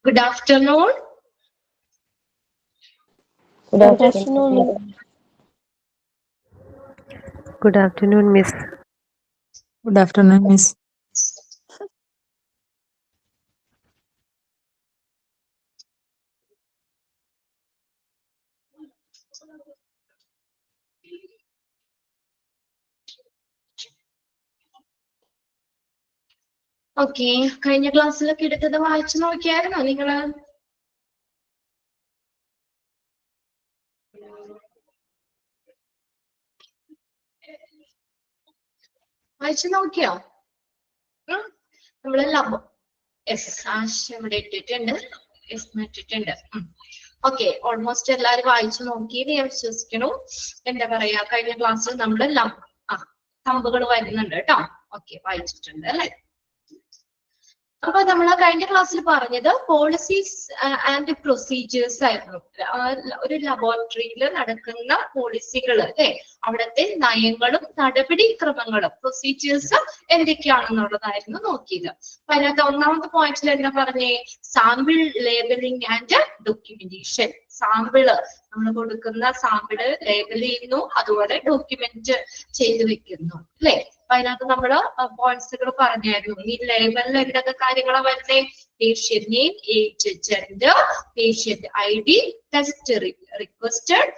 Good afternoon. Good afternoon. Good afternoon, Miss. Good afternoon, Miss. Okay, കഴിഞ്ഞ ക്ലാസ്സിലൊക്കെ എടുത്തത് വായിച്ചു നോക്കിയായിരുന്നോ നിങ്ങള്? വായിച്ചു നോക്കിയോ? നമ്മള് ലബോ ആശ ഇവിടെ ഇട്ടിട്ടുണ്ട്, ഇട്ടിട്ടുണ്ട്. ഓക്കെ, ഓൾമോസ്റ്റ് എല്ലാരും വായിച്ചു നോക്കി ഞാൻ വിശ്വസിക്കണു. എന്താ പറയാ, കഴിഞ്ഞ ക്ലാസ്സിൽ നമ്മള് തമ്പുകൾ വരുന്നുണ്ട് കേട്ടോ. ഓക്കെ, വായിച്ചിട്ടുണ്ട് അല്ലെ? അപ്പൊ നമ്മൾ കഴിഞ്ഞ ക്ലാസ്സിൽ പറഞ്ഞത് പോളിസീസ് ആൻഡ് പ്രൊസീജിയേഴ്സ് ആയിരുന്നു. ഒരു ലബോറട്ടറിയിൽ നടക്കുന്ന പോളിസികൾ അല്ലെ, അവിടുത്തെ നയങ്ങളും നടപടിക്രമങ്ങളും പ്രൊസീജിയേഴ്സ് എന്തൊക്കെയാണെന്നുള്ളതായിരുന്നു നോക്കിയത്. അപ്പൊ അതിനകത്ത് ഒന്നാമത്തെ പോയിന്റിൽ എന്താ പറഞ്ഞേ? Sample labelling and documentation. Sample നമ്മൾ കൊടുക്കുന്ന സാമ്പിള് ലേബൽ ചെയ്യുന്നു, അതുപോലെ ഡോക്യുമെന്റ് ചെയ്ത് വെക്കുന്നു അല്ലെ. അപ്പൊ അതിനകത്ത് നമ്മള് പോയിന്റ്സുകൾ പറഞ്ഞായിരുന്നു. ഈ ലേബലിൽ എന്തൊക്കെ കാര്യങ്ങളാണ് വരുന്നത്? Patient name, age, gender, patient ID, test requested,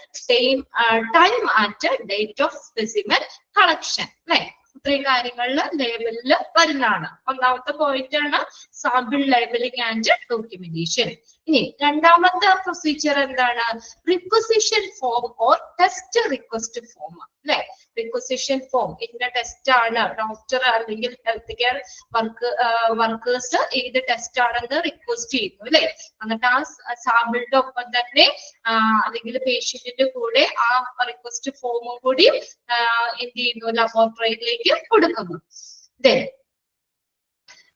time and date of specimen collection അല്ലെ. ഇത്രയും കാര്യങ്ങളിൽ ലേബലിൽ വരുന്നതാണ്. ഒന്നാമത്തെ പോയിന്റ് ആണ് സാമ്പിൾ ലേബലിംഗ് ആൻഡ് ഡോക്യുമെന്റേഷൻ. ഇനി രണ്ടാമത്തെ പ്രൊസീജിയർ എന്താണ്? Requisition form or test request form അല്ലെ. റിക്വസിഷൻ ഫോം ഇതിന്റെ ടെസ്റ്റ് ആണ്. ഡോക്ടർ അല്ലെങ്കിൽ ഹെൽത്ത് കെയർ വർക്കേഴ്സ് ഏത് ടെസ്റ്റ് ആണെന്ന് റിക്വസ്റ്റ് ചെയ്യുന്നു അല്ലെ. എന്നിട്ട് ആ സാമ്പിളിന്റെ ഒപ്പം തന്നെ അല്ലെങ്കിൽ പേഷ്യന്റിന്റെ കൂടെ ആ റിക്വസ്റ്റ് ഫോമും കൂടി എന്ത് ചെയ്യുന്നു? ലബോറട്ടറിയിലേക്ക് കൊടുക്കുന്നു.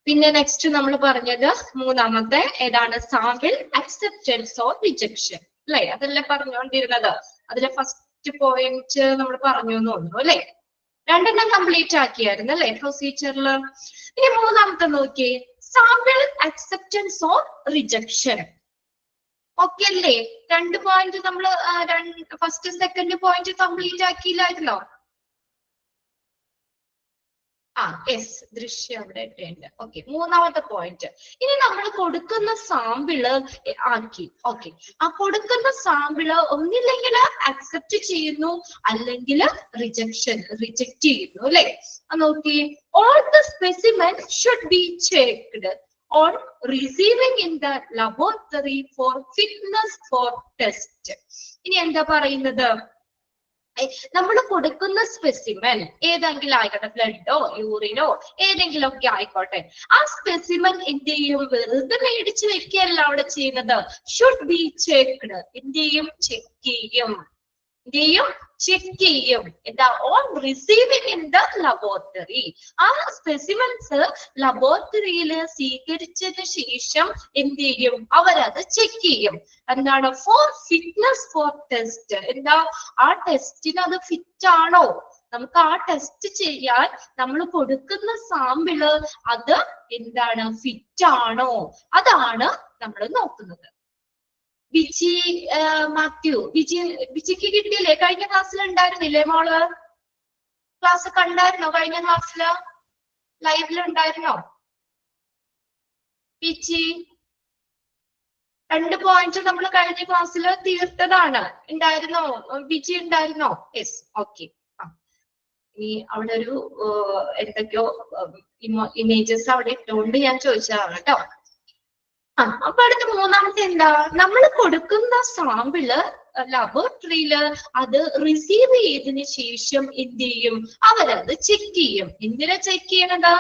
പിന്നെ നെക്സ്റ്റ് നമ്മൾ പറഞ്ഞത് മൂന്നാമത്തെ ഏതാണ്? സാമ്പിൾ അക്സെപ്റ്റൻസ് ഓർ റിജക്ഷൻ അല്ലെ. അതല്ലേ പറഞ്ഞുകൊണ്ടിരുന്നത്. അതിലെ ഫസ്റ്റ് പോയിന്റ് നമ്മൾ പറഞ്ഞു എന്ന് തോന്നുന്നു അല്ലെ. രണ്ടെണ്ണം കംപ്ലീറ്റ് ആക്കിയായിരുന്നു അല്ലെ പ്രൊസീജിയറിൽ. ഇനി മൂന്നാമത്തെ നോക്കിയേ, sample acceptance or rejection. Okay അല്ലേ? രണ്ട് പോയിന്റ് നമ്മൾ ഫസ്റ്റ് സെക്കൻഡ് പോയിന്റ് കംപ്ലീറ്റ് ആക്കിയില്ലായിരുന്നോ? യെസ്, ദൃശ്യം അവിടെ ഇട്ടുണ്ട്. ഓക്കെ, മൂന്നാമത്തെ പോയിന്റ്. ഇനി നമ്മൾ കൊടുക്കുന്ന സാമ്പിള് ആക്കി. ഓക്കെ, ആ കൊടുക്കുന്ന സാമ്പിള് ഒന്നില്ലെങ്കിൽ അക്സെപ്റ്റ് ചെയ്യുന്നു, അല്ലെങ്കിൽ റിജക്ട് ചെയ്യുന്നു അല്ലെ. നോക്കി, all the specimen should be checked on receiving in the laboratory for fitness for test. ഇനി എന്താ പറയുന്നത്? നമ്മൾ കൊടുക്കുന്ന സ്പെസിമെൻ ഏതെങ്കിലും ആയിക്കോട്ടെ, ബ്ലഡോ യൂറിനോ ഏതെങ്കിലും ഒക്കെ ആയിക്കോട്ടെ, ആ സ്പെസിമെൻ എന്ത് ചെയ്യും? വെറുതെ മേടിച്ചു വെക്കുകയല്ല അവിടെ ചെയ്യുന്നത്. Should be checked. എന്ത് ചെയ്യും? ചെക്ക് ചെയ്യും. എന്താ? On receiving in the laboratory. ആ സ്പെസിമെൻസ് ലബോറട്ടറിയിൽ സ്വീകരിച്ചതിന് ശേഷം എന്ത് ചെയ്യും? അവരത് ചെക്ക് ചെയ്യും. എന്താണ്? For fitness for test. എന്താ? ആ ടെസ്റ്റിന് അത് ഫിറ്റ് ആണോ? നമുക്ക് ആ ടെസ്റ്റ് ചെയ്യാൻ നമ്മൾ കൊടുക്കുന്ന സാമ്പിള് അത് എന്താണ്? ഫിറ്റ് ആണോ? അതാണ് നമ്മൾ നോക്കുന്നത്. ബിജി മാത്യു, ബിജിക്ക് കിട്ടിയില്ലേ? കഴിഞ്ഞ ക്ലാസ്സിൽ ഉണ്ടായിരുന്നില്ലേ മോള്? ക്ലാസ് കണ്ടായിരുന്നോ? കഴിഞ്ഞ ക്ലാസ്സില് ലൈവിൽ ഉണ്ടായിരുന്നോ ബിജി? 2 പോയിന്റ് നമ്മൾ കഴിഞ്ഞ ക്ലാസ്സിൽ തീർത്തതാണ്. ഉണ്ടായിരുന്നോ ബിജി? ഉണ്ടായിരുന്നോ? Yes, okay. ഇനി അവിടെ ഒരു എന്തൊക്കെയോ ഇമേജസ് അവിടെ ഇട്ടുകൊണ്ട് ഞാൻ ചോദിച്ചതാണ് കേട്ടോ. അപ്പൊ അടുത്ത മൂന്നാമത്തെ എന്താ? നമ്മൾ കൊടുക്കുന്ന സാമ്പിള് ലബോറട്ടറിയില് അത് റിസീവ് ചെയ്തതിന് ശേഷം എന്ത് ചെയ്യും? അവരത് ചെക്ക് ചെയ്യും. എന്തിനാ ചെക്ക് ചെയ്യണത്?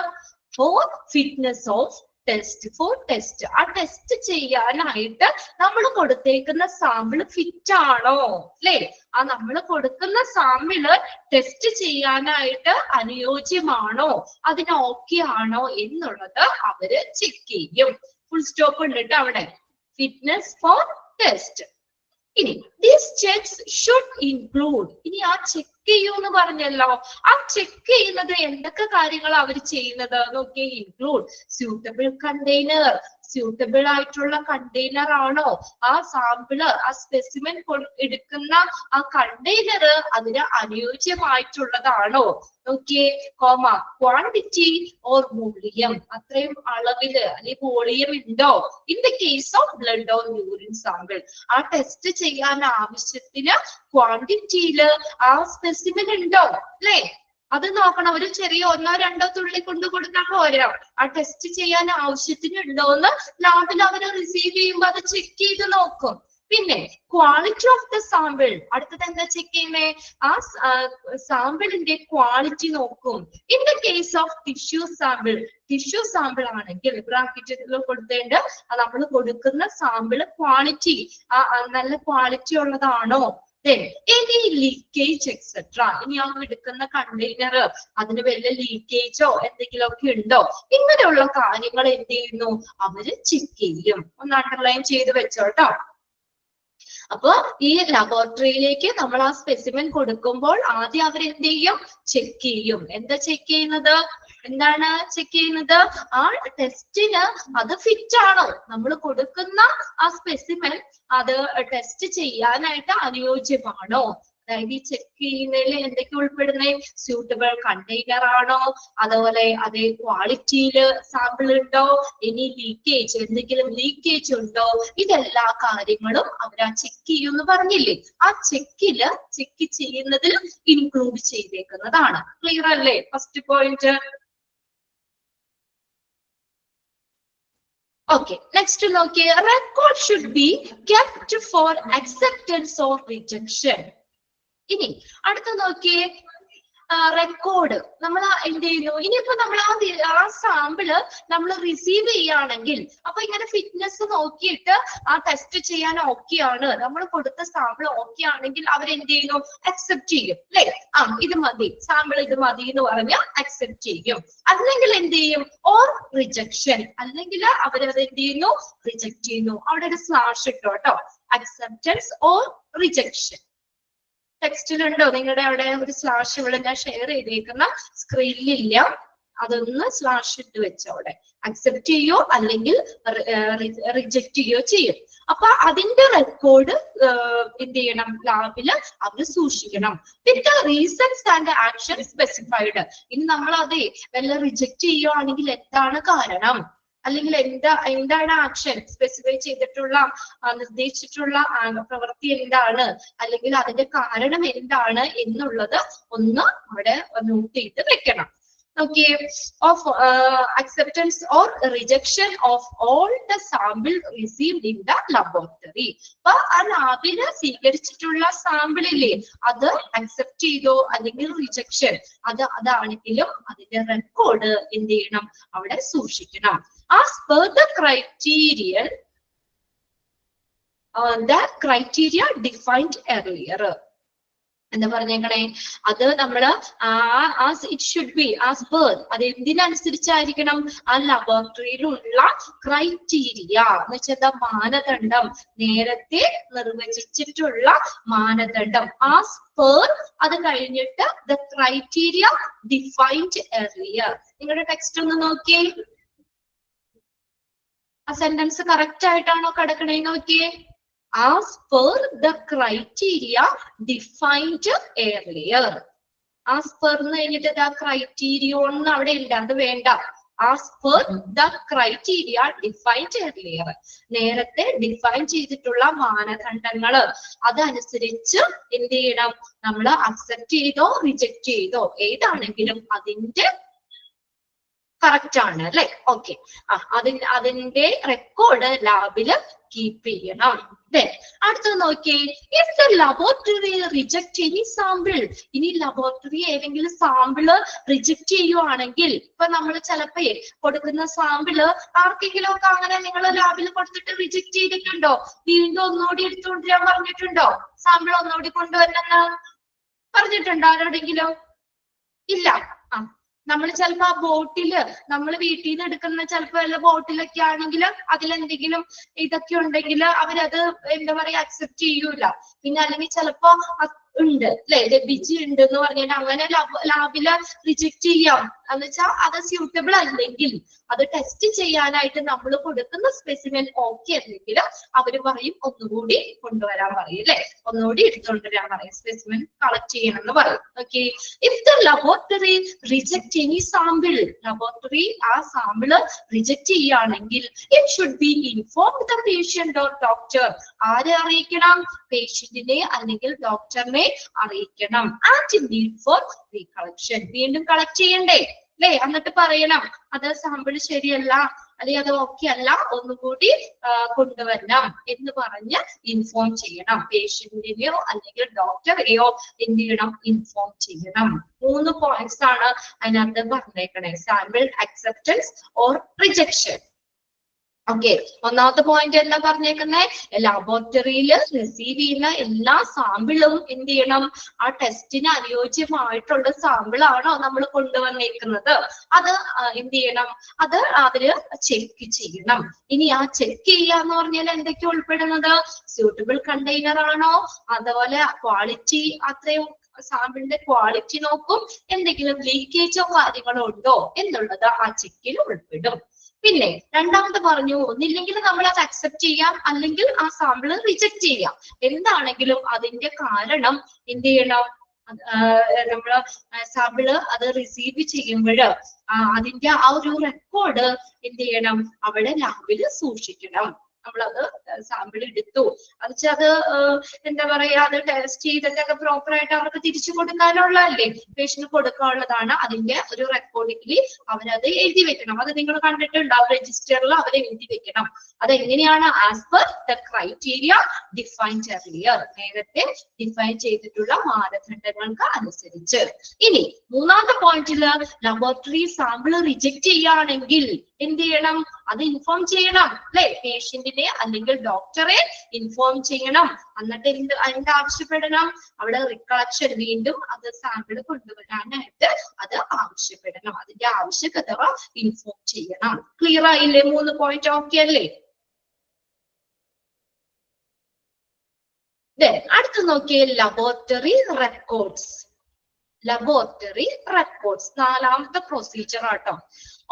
For fitness of test, for test. ആ ടെസ്റ്റ് ചെയ്യാനായിട്ട് നമ്മൾ കൊടുത്തേക്കുന്ന സാമ്പിള് ഫിറ്റ് ആണോ അല്ലെ. ആ നമ്മൾ കൊടുക്കുന്ന സാമ്പിള് ടെസ്റ്റ് ചെയ്യാനായിട്ട് അനുയോജ്യമാണോ, അതിന് ഓക്കെ ആണോ എന്നുള്ളത് അവര് ചെക്ക് ചെയ്യും. ഫുൾ സ്റ്റോപ്പ് ഉണ്ട് കേട്ടോ അവിടെ. Fitness for test. ഇനി ദീസ് ചെക്സ് ഷുഡ് ഇൻക്ലൂഡ്. ഇനി ആ ചെക്ക് ചെയ്യൂ എന്ന് പറഞ്ഞല്ലോ. ആ ചെക്ക് ചെയ്യുന്നത് എന്തൊക്കെ കാര്യങ്ങളാണ് അവർ ചെയ്യുന്നത് നോക്കിയേ. ഇൻക്ലൂഡ് സ്യൂട്ടബിൾ കണ്ടെയ്നർ, സ്യൂട്ടബിൾ ആയിട്ടുള്ള കണ്ടെയ്നർ ആണോ, ആ സാമ്പിള് ആ സ്പെസിമെൻ എടുക്കുന്ന ആ കണ്ടെയ്നർ അതിന് അനുയോജ്യമായിട്ടുള്ളതാണോ, നോക്കിയേ, കോമ, ക്വാണ്ടിറ്റി ഓർ വോളിയം, അത്രയും അളവില് അല്ലെങ്കിൽ വോളിയം ഉണ്ടോ in the case of blood or urine sample. ആ ടെസ്റ്റ് ചെയ്യാൻ ആവശ്യത്തിന് ക്വാണ്ടിറ്റിയില് ആ സ്പെസിമെൻ ഉണ്ടോ അല്ലെ, അത് നോക്കണം. ഒരു ചെറിയ 1-2 തുള്ളി കൊണ്ട് കൊടുക്കാൻ പോരാ, ആ ടെസ്റ്റ് ചെയ്യാൻ ആവശ്യത്തിന് ഉണ്ടോന്ന് ലാബിൽ അവര് റിസീവ് ചെയ്യുമ്പോൾ അത് ചെക്ക് ചെയ്ത് നോക്കും. പിന്നെ ക്വാളിറ്റി ഓഫ് ദ സാമ്പിൾ, അടുത്തത് എന്താ ചെക്ക് ചെയ്യുന്നേ, ആ സാമ്പിളിന്റെ ക്വാളിറ്റി നോക്കും. In the case of tissue sample ആണെങ്കിൽ ബ്രാക്കറ്റിൽ കൊടുത്തേണ്ട നമ്മൾ കൊടുക്കുന്ന സാമ്പിള് ക്വാളിറ്റി നല്ല ക്വാളിറ്റി ഉള്ളതാണോ, എനി ലീക്കേജ് എക്സെട്ര, ഇനി ആ എടുക്കുന്ന കണ്ടെയ്നർ അതിന് വല്ല ലീക്കേജോ എന്തെങ്കിലും ഒക്കെ ഉണ്ടോ, ഇങ്ങനെയുള്ള കാര്യങ്ങൾ എന്ത് ചെയ്യുന്നു, അവര് ചെക്ക് ചെയ്യും. ഒന്ന് അണ്ടർലൈൻ ചെയ്ത് വെച്ചോട്ടോ. അപ്പൊ ഈ ലബോറട്ടറിയിലേക്ക് നമ്മൾ ആ സ്പെസിമെൻ കൊടുക്കുമ്പോൾ ആദ്യം അവർ എന്ത് ചെയ്യും, ചെക്ക് ചെയ്യും. എന്താ ചെക്ക് ചെയ്യുന്നത്, എന്താണ് ചെക്ക് ചെയ്യുന്നത്, ആ ടെസ്റ്റിന് അത് ഫിറ്റ് ആണോ, നമ്മൾ കൊടുക്കുന്ന ആ സ്പെസിമെൻ അത് ടെസ്റ്റ് ചെയ്യാനായിട്ട് അനുയോജ്യമാണോ. അതായത് ഈ ചെക്ക് ചെയ്യുന്നതിൽ എന്തൊക്കെ ഉൾപ്പെടുന്നേ, സ്യൂട്ടബിൾ കണ്ടെയ്നർ ആണോ, അതുപോലെ അതേ ക്വാളിറ്റിയില് സാമ്പിൾ ഉണ്ടോ, ഇനി ലീക്കേജ് എന്തെങ്കിലും ലീക്കേജ് ഉണ്ടോ, ഇതെല്ലാ കാര്യങ്ങളും അവരാ ചെക്ക് ചെയ്യുമെന്ന് പറഞ്ഞില്ലേ, ആ ചെക്ക് ചെയ്യുന്നതിൽ ഇൻക്ലൂഡ് ചെയ്തേക്കുന്നതാണ്. ക്ലിയർ അല്ലേ ഫസ്റ്റ് പോയിന്റ്? Okay, next നോക്കിയേ, record should be kept for acceptance or rejection. ഇനി അടുത്ത നോക്കിയേ, റെക്കോർഡ് നമ്മൾ എന്ത് ചെയ്യുന്നു, ഇനിയിപ്പോ നമ്മൾ ആ സാമ്പിള് നമ്മൾ റിസീവ് ചെയ്യുകയാണെങ്കിൽ അപ്പൊ ഇങ്ങനെ ഫിറ്റ്നസ് നോക്കിയിട്ട് ആ ടെസ്റ്റ് ചെയ്യാൻ ഓക്കെ ആണ്, നമ്മൾ കൊടുത്ത സാമ്പിൾ ഓക്കെ ആണെങ്കിൽ അവരെന്ത് ചെയ്യുന്നു, അക്സെപ്റ്റ് ചെയ്യും അല്ലെ, ഇത് മതി, സാമ്പിൾ ഇത് മതി എന്ന് പറഞ്ഞാൽ അക്സെപ്റ്റ് ചെയ്യും. അല്ലെങ്കിൽ എന്ത് ചെയ്യും, ഓർ റിജക്ഷൻ, അല്ലെങ്കിൽ അവരത് എന്ത് ചെയ്യുന്നു, റിജക്ട് ചെയ്യുന്നു. അവിടെ ഒരു സ്ലാഷ് ഇട്ടോ കേട്ടോ, അക്സെപ്റ്റൻസ് ഓർ റിജക്ഷൻ. ടെക്സ്റ്റിലുണ്ടോ നിങ്ങളുടെ അവിടെ ഒരു സ്ലാഷ്, ഇവിടെ ഞാൻ ഷെയർ ചെയ്തേക്കുന്ന സ്ക്രീനിലില്ല, അതൊന്ന് സ്ലാഷ് ഇട്ട് വെച്ചോ. അവിടെ അക്സെപ്റ്റ് ചെയ്യോ അല്ലെങ്കിൽ റിജക്ട് ചെയ്യോ ചെയ്യും. അപ്പൊ അതിന്റെ റെക്കോർഡ് എന്ത് ചെയ്യണം, ലാബില് അവര് സൂക്ഷിക്കണം. വിത്ത് റീസൺസ് ആൻഡ് ആക്ഷൻ സ്പെസിഫൈഡ്. ഇനി നമ്മൾ അതെ വല്ല റിജക്ട് ചെയ്യുകയാണെങ്കിൽ എന്താണ് കാരണം, അല്ലെങ്കിൽ എന്താണ് ആക്ഷൻ സ്പെസിഫൈ ചെയ്തിട്ടുള്ള നിർദ്ദേശിച്ചിട്ടുള്ള പ്രവൃത്തി എന്താണ്, അല്ലെങ്കിൽ അതിന്റെ കാരണം എന്താണ് എന്നുള്ളത് ഒന്ന് അവിടെ നോട്ട് ചെയ്ത് വെക്കണം. Okay, of acceptance or rejection of all the sample received in the laboratory. അപ്പൊ ആ ലാബില് സ്വീകരിച്ചിട്ടുള്ള സാമ്പിളില്ലേ അത് അക്സെപ്റ്റ് ചെയ്തോ അല്ലെങ്കിൽ റിജക്ഷൻ അതാണെങ്കിലും അതിന്റെ റെക്കോർഡ് എന്ത് ചെയ്യണം, അവിടെ സൂക്ഷിക്കണം. As per the criteria defined earlier. എന്താ പറഞ്ഞേക്കണേ, അത് നമ്മള് it should B as per, അത് എന്തിനനുസരിച്ചായിരിക്കണം, ആ ലബോറട്ടറിയിലുള്ള ക്രൈറ്റീരിയ എന്ന് വെച്ചാൽ മാനദണ്ഡം, നേരത്തെ നിർവചിച്ചിട്ടുള്ള മാനദണ്ഡം. ആസ് പെർ, അത് കഴിഞ്ഞിട്ട് ദ ക്രൈറ്റീരിയ ഡിഫൈൻഡ് എർലിയർ. നിങ്ങളുടെ ടെക്സ്റ്റ് ഒന്ന് നോക്കിയേ, ആ സെന്റൻസ് കറക്റ്റ് ആയിട്ടാണോ കിടക്കണേ നോക്കിയേ. As per the criteria defined earlier. As per എന്ന് കഴിഞ്ഞിട്ട് ആ ക്രൈറ്റീരിയ ഒന്നും അവിടെ ഇല്ല, അത് വേണ്ട. As per the criteria defined earlier. നേരത്തെ ഡിഫൈൻ ചെയ്തിട്ടുള്ള മാനദണ്ഡങ്ങള് അതനുസരിച്ച് എന്ത് ചെയ്യണം, നമ്മൾ അക്സെപ്റ്റ് ചെയ്തോ റിജക്ട് ചെയ്തോ ഏതാണെങ്കിലും അതിന്റെ കറക്റ്റ് ആണ് അല്ലെ. ഓക്കെ, അതിന്റെ റെക്കോർഡ് ലാബില് കീപ്പ് ചെയ്യണം. അടുത്തത് നോക്കിയേ, if the laboratory reject any sample. ഇനി ലബോറട്ടറി ഏതെങ്കിലും സാമ്പിള് റിജക്ട് ചെയ്യുവാണെങ്കിൽ, ഇപ്പൊ നമ്മൾ ചിലപ്പോ കൊടുക്കുന്ന സാമ്പിള് ആർക്കെങ്കിലും ഒക്കെ അങ്ങനെ നിങ്ങൾ ലാബിൽ കൊടുത്തിട്ട് റിജക്ട് ചെയ്തിട്ടുണ്ടോ, വീണ്ടും ഒന്നുകൂടി എടുത്തുകൊണ്ടുവരാൻ പറഞ്ഞിട്ടുണ്ടോ, സാമ്പിൾ ഒന്നുകൂടി കൊണ്ടുവരണമെന്ന് പറഞ്ഞിട്ടുണ്ടോ ആരോടെങ്കിലും? ഇല്ല. നമ്മൾ ചിലപ്പോ ആ ബോട്ടില് നമ്മൾ വീട്ടിൽ നിന്ന് എടുക്കുന്ന ചിലപ്പോ വല്ല ബോട്ടിലൊക്കെ ആണെങ്കിൽ അതിലെന്തെങ്കിലും ഇതൊക്കെ ഉണ്ടെങ്കിൽ അവരത് എന്താ പറയാ അക്സെപ്റ്റ് ചെയ്യൂല. പിന്നെ അല്ലെങ്കിൽ ചിലപ്പോ ഉണ്ട് അല്ലെ, ലഭിച്ചിട്ടുണ്ട് എന്ന് പറഞ്ഞിട്ട് അങ്ങനെ ലാബില് റിജക്ട് ചെയ്യാം. എന്ന് വെച്ചാൽ അത് സ്യൂട്ടബിൾ അല്ലെങ്കിൽ അത് ടെസ്റ്റ് ചെയ്യാനായിട്ട് നമ്മൾ കൊടുക്കുന്ന സ്പെസിമെൻ ഓക്കെ അല്ലെങ്കിൽ അവര് പറയും ഒന്നുകൂടി കൊണ്ടുവരാൻ പറയും അല്ലെ, ഒന്നുകൂടി എടുത്തുകൊണ്ടുവരാൻ പറയും, സ്പെസിമെൻ കളക്ട് ചെയ്യണം എന്ന് പറയും. Okay, if the laboratory reject any sample, laboratory ആ സാമ്പിള് റിജക്ട് ചെയ്യുകയാണെങ്കിൽ it should be inform the patient or doctor. ആരെ അറിയിക്കണം? പേഷ്യന്റിനെ അല്ലെങ്കിൽ ഡോക്ടറിനെ അറിയിക്കണം. ആൻഡ് നീഡ് ഫോർ റീകളക്ഷൻ, വീണ്ടും കളക്ട് ചെയ്യണ്ടേ അല്ലെ, എന്നിട്ട് പറയണം അത് സാമ്പിൾ ശരിയല്ല അല്ലെങ്കിൽ അത് ഓക്കെ അല്ല, ഒന്നുകൂടി കൊണ്ടുവരണം എന്ന് പറഞ്ഞ് ഇൻഫോം ചെയ്യണം. പേഷ്യന്റിനെയോ അല്ലെങ്കിൽ ഡോക്ടറെയോ എന്ത് ചെയ്യണം? ഇൻഫോം ചെയ്യണം. 3 പോയിന്റ്സ് ആണ് അതിനകത്ത് പറഞ്ഞേക്കണേ, sample acceptance or rejection. Okay, ഒന്നാമത്തെ പോയിന്റ് എന്താ പറഞ്ഞേക്കുന്നത്? ലബോറട്ടറിയിൽ റിസീവ് ചെയ്യുന്ന എല്ലാ സാമ്പിളും എന്ത് ചെയ്യണം? ആ ടെസ്റ്റിന് അനുയോജ്യമായിട്ടുള്ള സാമ്പിൾ ആണോ നമ്മൾ കൊണ്ടുവന്നേക്കുന്നത്, അത് എന്ത് ചെയ്യണം? അത് അവര് ചെക്ക് ചെയ്യണം. ഇനി ആ ചെക്ക് ചെയ്യാന്ന് പറഞ്ഞാൽ എന്തൊക്കെ ഉൾപ്പെടുന്നത്? സ്യൂട്ടബിൾ കണ്ടെയ്നർ ആണോ, അതുപോലെ ക്വാളിറ്റി, അത്രയും സാമ്പിളിന്റെ ക്വാളിറ്റി നോക്കും, എന്തെങ്കിലും ലീക്കേജോ കാര്യങ്ങളോ ഉണ്ടോ എന്നുള്ളത് ആ ചെക്കിൽ ഉൾപ്പെടും. പിന്നെ രണ്ടാമത് പറഞ്ഞു, ഒന്നില്ലെങ്കിൽ നമ്മൾ അത് അക്സെപ്റ്റ് ചെയ്യാം അല്ലെങ്കിൽ ആ സാമ്പിള് റിജക്ട് ചെയ്യാം. എന്താണെങ്കിലും അതിന്റെ കാരണം എന്ത് ചെയ്യണം? നമ്മള് സാമ്പിള് അത് റിസീവ് ചെയ്യുമ്പോൾ അതിന്റെ ആ ഒരു റെക്കോർഡ് എന്ത് ചെയ്യണം? അവിടെ ലാബില് സൂക്ഷിക്കണം. നമ്മളത് സാമ്പിൾ എടുത്തു അത് എന്താ പറയാ, അത് ടെസ്റ്റ് ചെയ്തിട്ടൊക്കെ പ്രോപ്പർ ആയിട്ട് അവർക്ക് തിരിച്ചു കൊടുക്കാനുള്ളതല്ലേ, പേഷ്യന്റ് കൊടുക്കാനുള്ളതാണ്. അതിന്റെ ഒരു റെക്കോർഡിങ്ങിൽ അവരത് എഴുതി വെക്കണം. അത് നിങ്ങൾ കണ്ടിട്ടുണ്ടാവും, രജിസ്റ്ററിൽ അവർ എഴുതി വെക്കണം. അതെങ്ങനെയാണ്? As per the criteria defined earlier, നേരത്തെ ഡിഫൈൻ ചെയ്തിട്ടുള്ള മാനദണ്ഡങ്ങൾക്ക് അനുസരിച്ച്. ഇനി മൂന്നാമത്തെ പോയിന്റില് ലബോറട്ടറി സാമ്പിൾ റിജക്ട് ചെയ്യുകയാണെങ്കിൽ എന്ത് ചെയ്യണം? അത് ഇൻഫോം ചെയ്യണം അല്ലെ, പേഷ്യന്റിനെ അല്ലെങ്കിൽ ഡോക്ടറെ ഇൻഫോം ചെയ്യണം. എന്നിട്ട് അതിന്റെ ആവശ്യപ്പെടണം, അവിടെ റികളക്ഷൻ, വീണ്ടും അത് സാമ്പിൾ കൊണ്ടുവരാനായിട്ട് അത് ആവശ്യപ്പെടണം. അതിന്റെ ആവശ്യകത ഇൻഫോം ചെയ്യണം. ക്ലിയർ ആയില്ലേ? 3 പോയിന്റ് ഓക്കെ അല്ലേ? അടുത്ത് നോക്കിയേ, ലബോറട്ടറി റെക്കോർഡ്സ്. ലബോറട്ടറി റെക്കോർഡ്സ് 4ാമത്തെ പ്രൊസീജിയർ ആട്ടോ.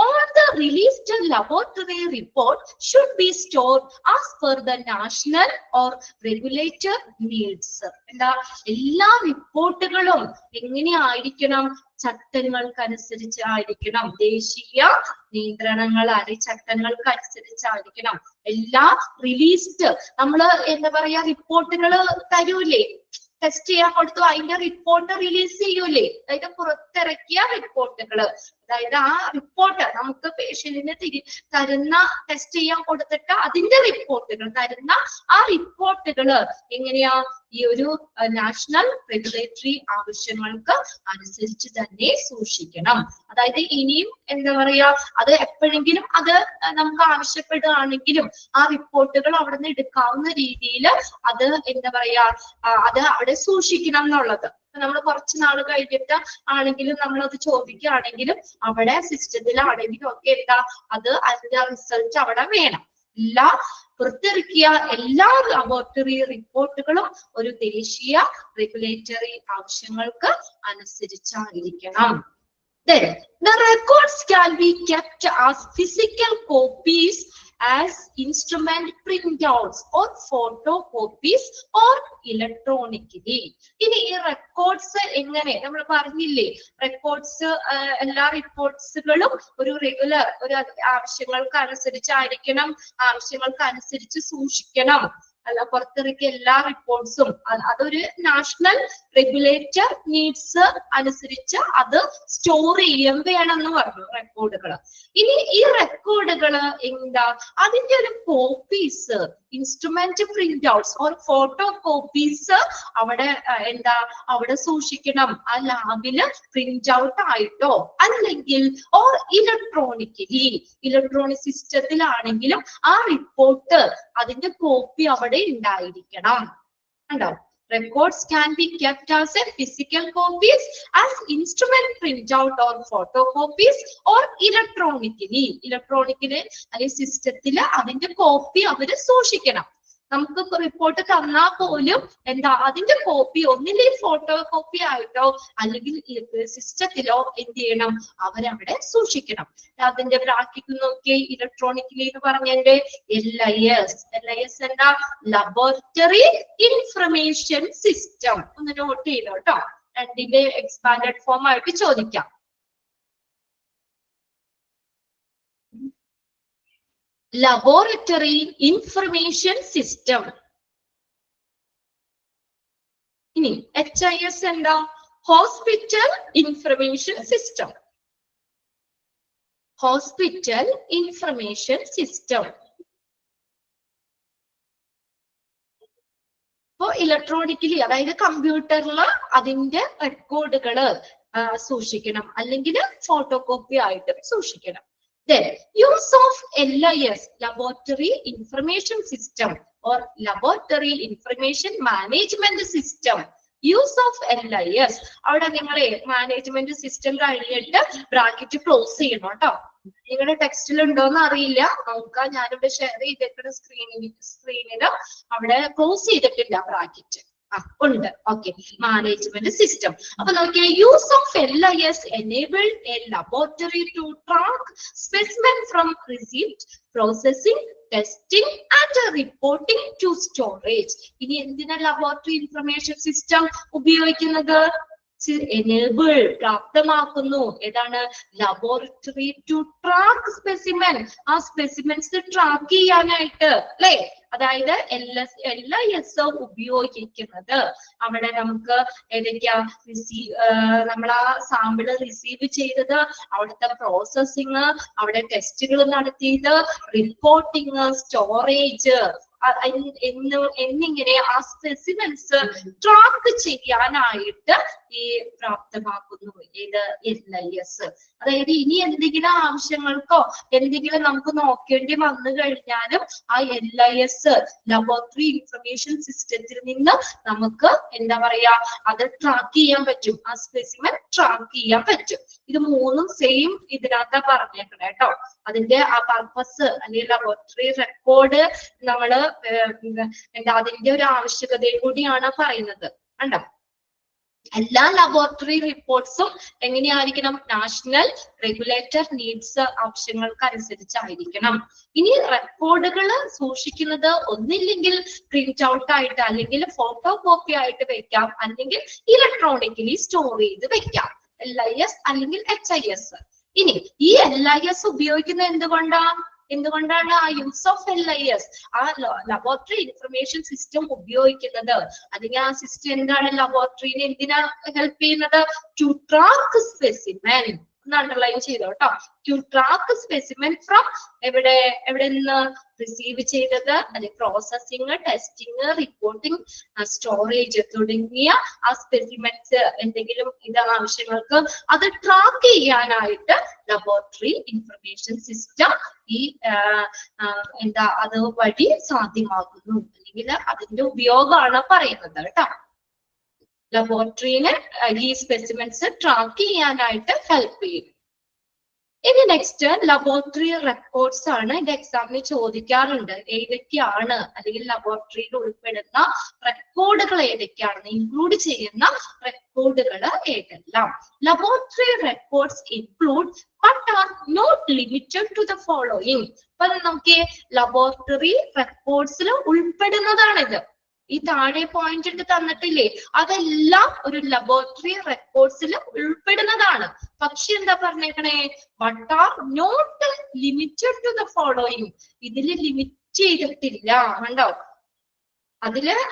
All the released laboratory report should be stored as per the national or regulator needs. എന്താ? എല്ലാ റിപ്പോർട്ടുകളും എങ്ങനെയായിരിക്കണം? ചട്ടങ്ങൾക്കനുസരിച്ച് ആയിരിക്കണം. ദേശീയ നിയന്ത്രണങ്ങൾ ചട്ടങ്ങൾക്ക് അനുസരിച്ചായിരിക്കണം. എല്ലാ റിലീസ്ഡ്, നമ്മള് എന്താ പറയാ, റിപ്പോർട്ടുകൾ തരൂലേ, ടെസ്റ്റ് ചെയ്യാൻ കൊടുത്തു, അതിന്റെ റിപ്പോർട്ട് റിലീസ് ചെയ്യൂലേ, അതായത് പുറത്തിറക്കിയ റിപ്പോർട്ടുകള്, അതായത് ആ റിപ്പോർട്ട് നമുക്ക് പേഷ്യന്റിന് തരുന്ന, ടെസ്റ്റ് ചെയ്യാൻ കൊടുത്തിട്ട് അതിന്റെ റിപ്പോർട്ടുകൾ തരുന്ന ആ റിപ്പോർട്ടുകള് എങ്ങനെയാ? ഈ ഒരു നാഷണൽ റെഗുലേറ്ററി ആവശ്യങ്ങൾക്ക് അനുസരിച്ച് തന്നെ സൂക്ഷിക്കണം. അതായത് ഇനിയും എന്താ പറയാ, അത് എപ്പോഴെങ്കിലും അത് നമുക്ക് ആവശ്യപ്പെടുകയാണെങ്കിലും ആ റിപ്പോർട്ടുകൾ അവിടെ നിന്ന് എടുക്കാവുന്ന രീതിയിൽ അത് എന്താ പറയാ, അത് അവിടെ സൂക്ഷിക്കണം എന്നുള്ളത്. നമ്മൾ കുറച്ച് നാൾ കഴിഞ്ഞിട്ട് ആണെങ്കിലും നമ്മൾ അത് ചോദിക്കുകയാണെങ്കിലും അവിടെ സിസ്റ്റത്തിലാണെങ്കിലും ഒക്കെ എന്താ, അത് അതിന്റെ റിസൾട്ട് അവിടെ വേണം. പുറത്തിറക്കിയ എല്ലാ ലബോറട്ടറി റിപ്പോർട്ടുകളും ഒരു ദേശീയ റെഗുലേറ്ററി ആവശ്യങ്ങൾക്ക് അനുസരിച്ചായിരിക്കണം. Then the records can be kept as physical copies, as instrument printouts or photocopies or electronically. ഇനി ഈ റെക്കോർഡ്സ് എങ്ങനെ, നമ്മൾ പറഞ്ഞില്ലേ, റെക്കോർഡ്സ് എല്ലാ റിപ്പോർട്ട്സുകളും ഒരു റെഗുലർ, ഒരു ആവശ്യങ്ങൾക്ക് അനുസരിച്ചായിരിക്കണം, ആവശ്യങ്ങൾക്ക് അനുസരിച്ച് സൂക്ഷിക്കണം. അല്ല, പുറത്തിറക്കിയ എല്ലാ റിപ്പോർട്ട്സും അതൊരു നാഷണൽ റെഗുലേറ്റർ നീഡ്സ് അനുസരിച്ച് അത് സ്റ്റോർ ചെയ്യാൻ വേണമെന്ന് പറഞ്ഞു റെക്കോർഡുകൾ. ഇനി ഈ റെക്കോർഡുകള് എന്താ, അതിന്റെ ഒരു copies, instrument print outs or photo copies അവിടെ എന്താ, അവിടെ സൂക്ഷിക്കണം. ആ ലാബില് പ്രിന്റ് ഔട്ട് ആയിട്ടോ അല്ലെങ്കിൽ ഓർ ഇലക്ട്രോണിക്കലി, ഇലക്ട്രോണിക് സിസ്റ്റത്തിലാണെങ്കിലും ആ റിപ്പോർട്ട് അതിന്റെ കോപ്പി അവിടെ ഉണ്ടായിരിക്കണം. കണ്ടോ? Records can be kept as a physical copies, as instrument printout or photocopies or electronically. Electronically അല്ലെങ്കിൽ സിസ്റ്റത്തില് അതിന്റെ കോപ്പി അവര് സൂക്ഷിക്കണം. നമുക്ക് റിപ്പോർട്ട് തന്നാൽ പോലും എന്താ അതിന്റെ കോപ്പി ഒന്നിലെ ഫോട്ടോ കോപ്പി ആയിട്ടോ അല്ലെങ്കിൽ സിസ്റ്റത്തിലോ എന്ത് ചെയ്യണം, അവരവിടെ സൂക്ഷിക്കണം. അതിന്റെ ബ്രാക്കറ്റ് നോക്കി ഇലക്ട്രോണിക്കലി എന്ന് പറഞ്ഞതിന്റെ LIS എന്താ, ലബോറട്ടറി ഇൻഫർമേഷൻ സിസ്റ്റം. ഒന്ന് നോട്ട് ചെയ്തോ കേട്ടോ, രണ്ടിന്റെ എക്സ്പാൻഡഡ് ഫോം ആയിട്ട് ചോദിക്കാം. Laboratory information system. ഇനി HIS എന്താ, hospital information system. Hospital information system. ഇപ്പോ ഇലക്ട്രോണിക്കലി അതായത് കമ്പ്യൂട്ടറിൽ അതിന്റെ റെക്കോർഡുകള് സൂക്ഷിക്കണം, അല്ലെങ്കിൽ ഫോട്ടോ കോപ്പി ആയിട്ട് സൂക്ഷിക്കണം. Then use of LIS, laboratory information system or laboratory information management system. Use of LIS, അവിടെ നിങ്ങളെ മാനേജ്മെന്റ് സിസ്റ്റം കഴിഞ്ഞിട്ട് ബ്രാക്കറ്റ് ക്ലോസ് ചെയ്യണം കേട്ടോ. നിങ്ങളുടെ ടെക്സ്റ്റിൽ ഉണ്ടോന്ന് അറിയില്ല, നോക്കാം. ഞാനിവിടെ ഷെയർ ചെയ്തിട്ട് സ്ക്രീനിൽ അവിടെ ക്ലോസ് ചെയ്തിട്ടില്ല ബ്രാക്കറ്റ്. ഉണ്ട്. Okay, management system. അപ്പൊ നോക്കിയാൽ use of LIS enabled a laboratory to track specimen from receipt, processing, testing and reporting to storage. ഇനി എന്തിനാ ലബോറട്ടറി ഇൻഫർമേഷൻ സിസ്റ്റം ഉപയോഗിക്കുന്നത്? എനേബിൾ, പ്രാപ്തമാക്കുന്നു. ഏതാണ്? ലബോറട്ടറി ടു ട്രാക്ക് സ്പെസിമെൻ, ആ സ്പെസിമെൻസ് ട്രാക്ക് ചെയ്യാനായിട്ട്, അല്ലെ? അതായത് LIS ഉപയോഗിക്കുന്നത് അവിടെ നമുക്ക് ഏതൊക്കെയാ, നമ്മൾ ആ സാമ്പിള് റിസീവ് ചെയ്തത്, അവിടുത്തെ പ്രോസസ്സിങ്, അവിടെ ടെസ്റ്റുകൾ നടത്തിയത്, റിപ്പോർട്ടിങ്, സ്റ്റോറേജ് എന്നിങ്ങനെ ആ സ്പെസിമെൻസ് ട്രാക്ക് ചെയ്യാനായിട്ട് ഈ പ്രാപ്തമാക്കുന്നു ഏത് LIS. അതായത് ഇനി എന്തെങ്കിലും ആവശ്യങ്ങൾക്കോ എന്തെങ്കിലും നമുക്ക് നോക്കേണ്ടി വന്നു കഴിഞ്ഞാലും ആ LIS ലബോറട്ടറി ഇൻഫർമേഷൻ സിസ്റ്റത്തിൽ നിന്ന് നമുക്ക് എന്താ പറയാ, അത് ട്രാക്ക് ചെയ്യാൻ പറ്റും, ആ സ്പെസിമെൻ ട്രാക്ക് ചെയ്യാൻ പറ്റും. ഇത് മൂന്നും സെയിം ഇതിനകത്താ പറഞ്ഞേക്കണേ കേട്ടോ. അതിന്റെ ആ പർപ്പസ് അല്ലെങ്കിൽ ലബോറട്ടറി റെക്കോർഡ് നമ്മള് എന്താ അതിന്റെ ഒരു ആവശ്യകതയും കൂടിയാണ് പറയുന്നത്. കണ്ടോ? എല്ലാ ലബോറട്ടറി റിപ്പോർട്ട്സും എങ്ങനെയായിരിക്കണം? നാഷണൽ റെഗുലേറ്റർ നീഡ്സ്, ആവശ്യങ്ങൾക്ക് അനുസരിച്ചായിരിക്കണം. ഇനി റെക്കോർഡുകൾ സൂക്ഷിക്കുന്നത് ഒന്നില്ലെങ്കിൽ പ്രിന്റ് ഔട്ട് ആയിട്ട് അല്ലെങ്കിൽ ഫോട്ടോ കോപ്പി ആയിട്ട് വെക്കാം, അല്ലെങ്കിൽ ഇലക്ട്രോണിക്കലി സ്റ്റോർ ചെയ്ത് വെക്കാം. LIS അല്ലെങ്കിൽ HIS. ഇനി ഈ LIS ഉപയോഗിക്കുന്നത് എന്തുകൊണ്ടാണ് ആ യൂസ് ഓഫ് LIS, ആ ലബോറട്ടറി ഇൻഫർമേഷൻ സിസ്റ്റം ഉപയോഗിക്കുന്നത്? അല്ലെങ്കിൽ ആ സിസ്റ്റം എന്താണ് ലബോറട്ടറിനെ എന്തിനാ ഹെൽപ്പ് ചെയ്യുന്നത്? To track specimen. അണ്ടർലൈൻ ചെയ്തോ കേട്ടോ. ടു ട്രാക്ക് സ്പെസിമെൻ ഫ്രം എവിടെ നിന്ന് റിസീവ് ചെയ്തത്, അല്ലെങ്കിൽ പ്രോസസ്സിങ്, ടെസ്റ്റിംഗ്, റിപ്പോർട്ടിംഗ്, സ്റ്റോറേജ് തുടങ്ങിയ ആ സ്പെസിമെൻസ് എന്തെങ്കിലും ആവശ്യങ്ങൾക്ക് അത് ട്രാക്ക് ചെയ്യാനായിട്ട് ലബോറട്ടറി ഇൻഫർമേഷൻ സിസ്റ്റം ഈ അത് വഴി സാധ്യമാകുന്നു, അല്ലെങ്കിൽ അതിന്റെ ഉപയോഗമാണ് പറയുന്നത് കേട്ടോ. ലബോറട്ടറിനെ ഈ സ്പെസിമെൻസ് ട്രാക്ക് ചെയ്യാനായിട്ട് ഹെൽപ്പ് ചെയ്യും. ഇനി നെക്സ്റ്റ് ലബോറട്ടറി റെക്കോർഡ്സ് ആണ്. ഇത് എക്സാമിന് ചോദിക്കാറുണ്ട്. ഏതൊക്കെയാണ് അല്ലെങ്കിൽ ലബോറട്ടറിയിൽ ഉൾപ്പെടുന്ന റെക്കോർഡുകൾ ഏതൊക്കെയാണെന്ന്, ഇൻക്ലൂഡ് ചെയ്യുന്ന റെക്കോർഡുകൾ ഏതെല്ലാം? Laboratory records include but are not limited to the following. അപ്പൊ നമുക്ക് ലബോറട്ടറി റെക്കോർഡ്സിൽ ഉൾപ്പെടുന്നതാണിത്. ഈ താഴെ പോയിന്റ് ഇട്ട് തന്നിട്ടില്ലേ, അതെല്ലാം ഒരു ലബോറട്ടറി റെക്കോർഡ്സിൽ ഉൾപ്പെടുന്നതാണ്. പക്ഷെ എന്താ പറഞ്ഞേക്കണേ? But are not limited to the following. ഇതില് ലിമിറ്റ് ചെയ്തിട്ടില്ല. കണ്ടോ?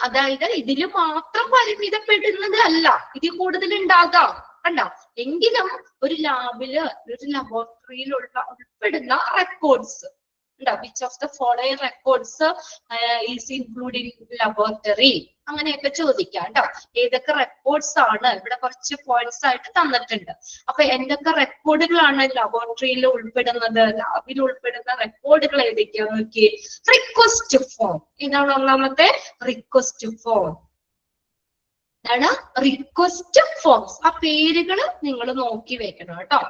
അതായത് ഇതില് മാത്രം പരിമിതപ്പെടുന്നത് അല്ല, ഇതിൽ കൂടുതൽ ഉണ്ടാകാം. കണ്ടോ? എങ്കിലും ഒരു ലാബില്, ഒരു ലബോറട്ടറിയിലുള്ള ഉൾപ്പെടുന്ന records which of the following records is included in laboratory, അങ്ങനെയൊക്കെ ചോദിക്കാം കേട്ടോ. ഏതൊക്കെ റെക്കോർഡ്സ് ആണ്? ഇവിടെ കുറച്ച് പോയിന്റ്സ് ആയിട്ട് തന്നിട്ടുണ്ട്. അപ്പൊ എന്തൊക്കെ റെക്കോർഡുകളാണ് ലബോറട്ടറിയിൽ ഉൾപ്പെടുന്നത്? ലാബിൽ ഉൾപ്പെടുന്ന റെക്കോർഡുകൾ ഏതൊക്കെയാന്ന് നോക്കിയേ. Request form. ഇതാണ് ഒന്നാമത്തെ റിക്വസ്റ്റ് ഫോം. ഇതാണ് റിക്വസ്റ്റ് ഫോംസ്. ആ പേരുകൾ നിങ്ങൾ നോക്കി വെക്കണം കേട്ടോ.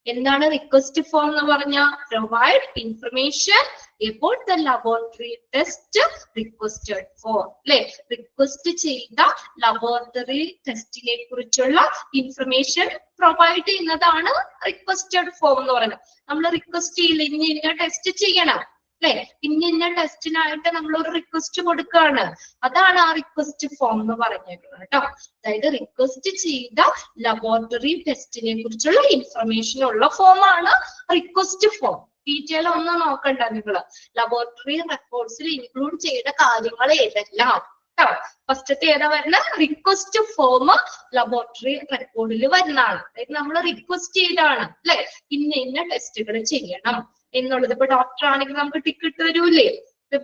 എന്താണ് റിക്വസ്റ്റ് ഫോം എന്ന് പറഞ്ഞാൽ? Provide information about the laboratory test requested for. അല്ലെ, റിക്വസ്റ്റ് ചെയ്ത ലബോറട്ടറി ടെസ്റ്റിനെ കുറിച്ചുള്ള ഇൻഫർമേഷൻ പ്രൊവൈഡ് ചെയ്യുന്നതാണ് റിക്വസ്റ്റഡ് ഫോം എന്ന് പറയുന്നത്. നമ്മൾ റിക്വസ്റ്റ് ചെയ്യില്ല, ഇന്ന ടെസ്റ്റ് ചെയ്യണം അല്ലെ, ഇന്ന ടെസ്റ്റിനായിട്ട് നമ്മൾ ഒരു റിക്വസ്റ്റ് കൊടുക്കുകയാണ്, അതാണ് ആ റിക്വസ്റ്റ് ഫോം എന്ന് പറഞ്ഞേക്കുന്നത് കേട്ടോ. അതായത് റിക്വസ്റ്റ് ചെയ്ത ലബോറട്ടറി ടെസ്റ്റിനെ കുറിച്ചുള്ള ഇൻഫർമേഷൻ ഉള്ള ഫോമാണ് റിക്വസ്റ്റ് ഫോം. ഡീറ്റെയിൽ ഒന്നും നോക്കണ്ട നിങ്ങള്. ലബോറട്ടറി റെക്കോർഡ്സിൽ ഇൻക്ലൂഡ് ചെയ്ത കാര്യങ്ങൾ ഏതെല്ലാം കേട്ടോ. ഫസ്റ്റത്തെ ഏതാ വരുന്ന? റിക്വസ്റ്റ് ഫോം ലബോറട്ടറി റെക്കോർഡിൽ വരുന്നതാണ്. അതായത് നമ്മൾ റിക്വസ്റ്റ് ചെയ്താണ് അല്ലെ, ഇന്ന ടെസ്റ്റുകൾ ചെയ്യണം എന്നുള്ളത്. ഇപ്പൊ ഡോക്ടർ ആണെങ്കിൽ നമുക്ക് ടിക്കറ്റ് തരൂലേ,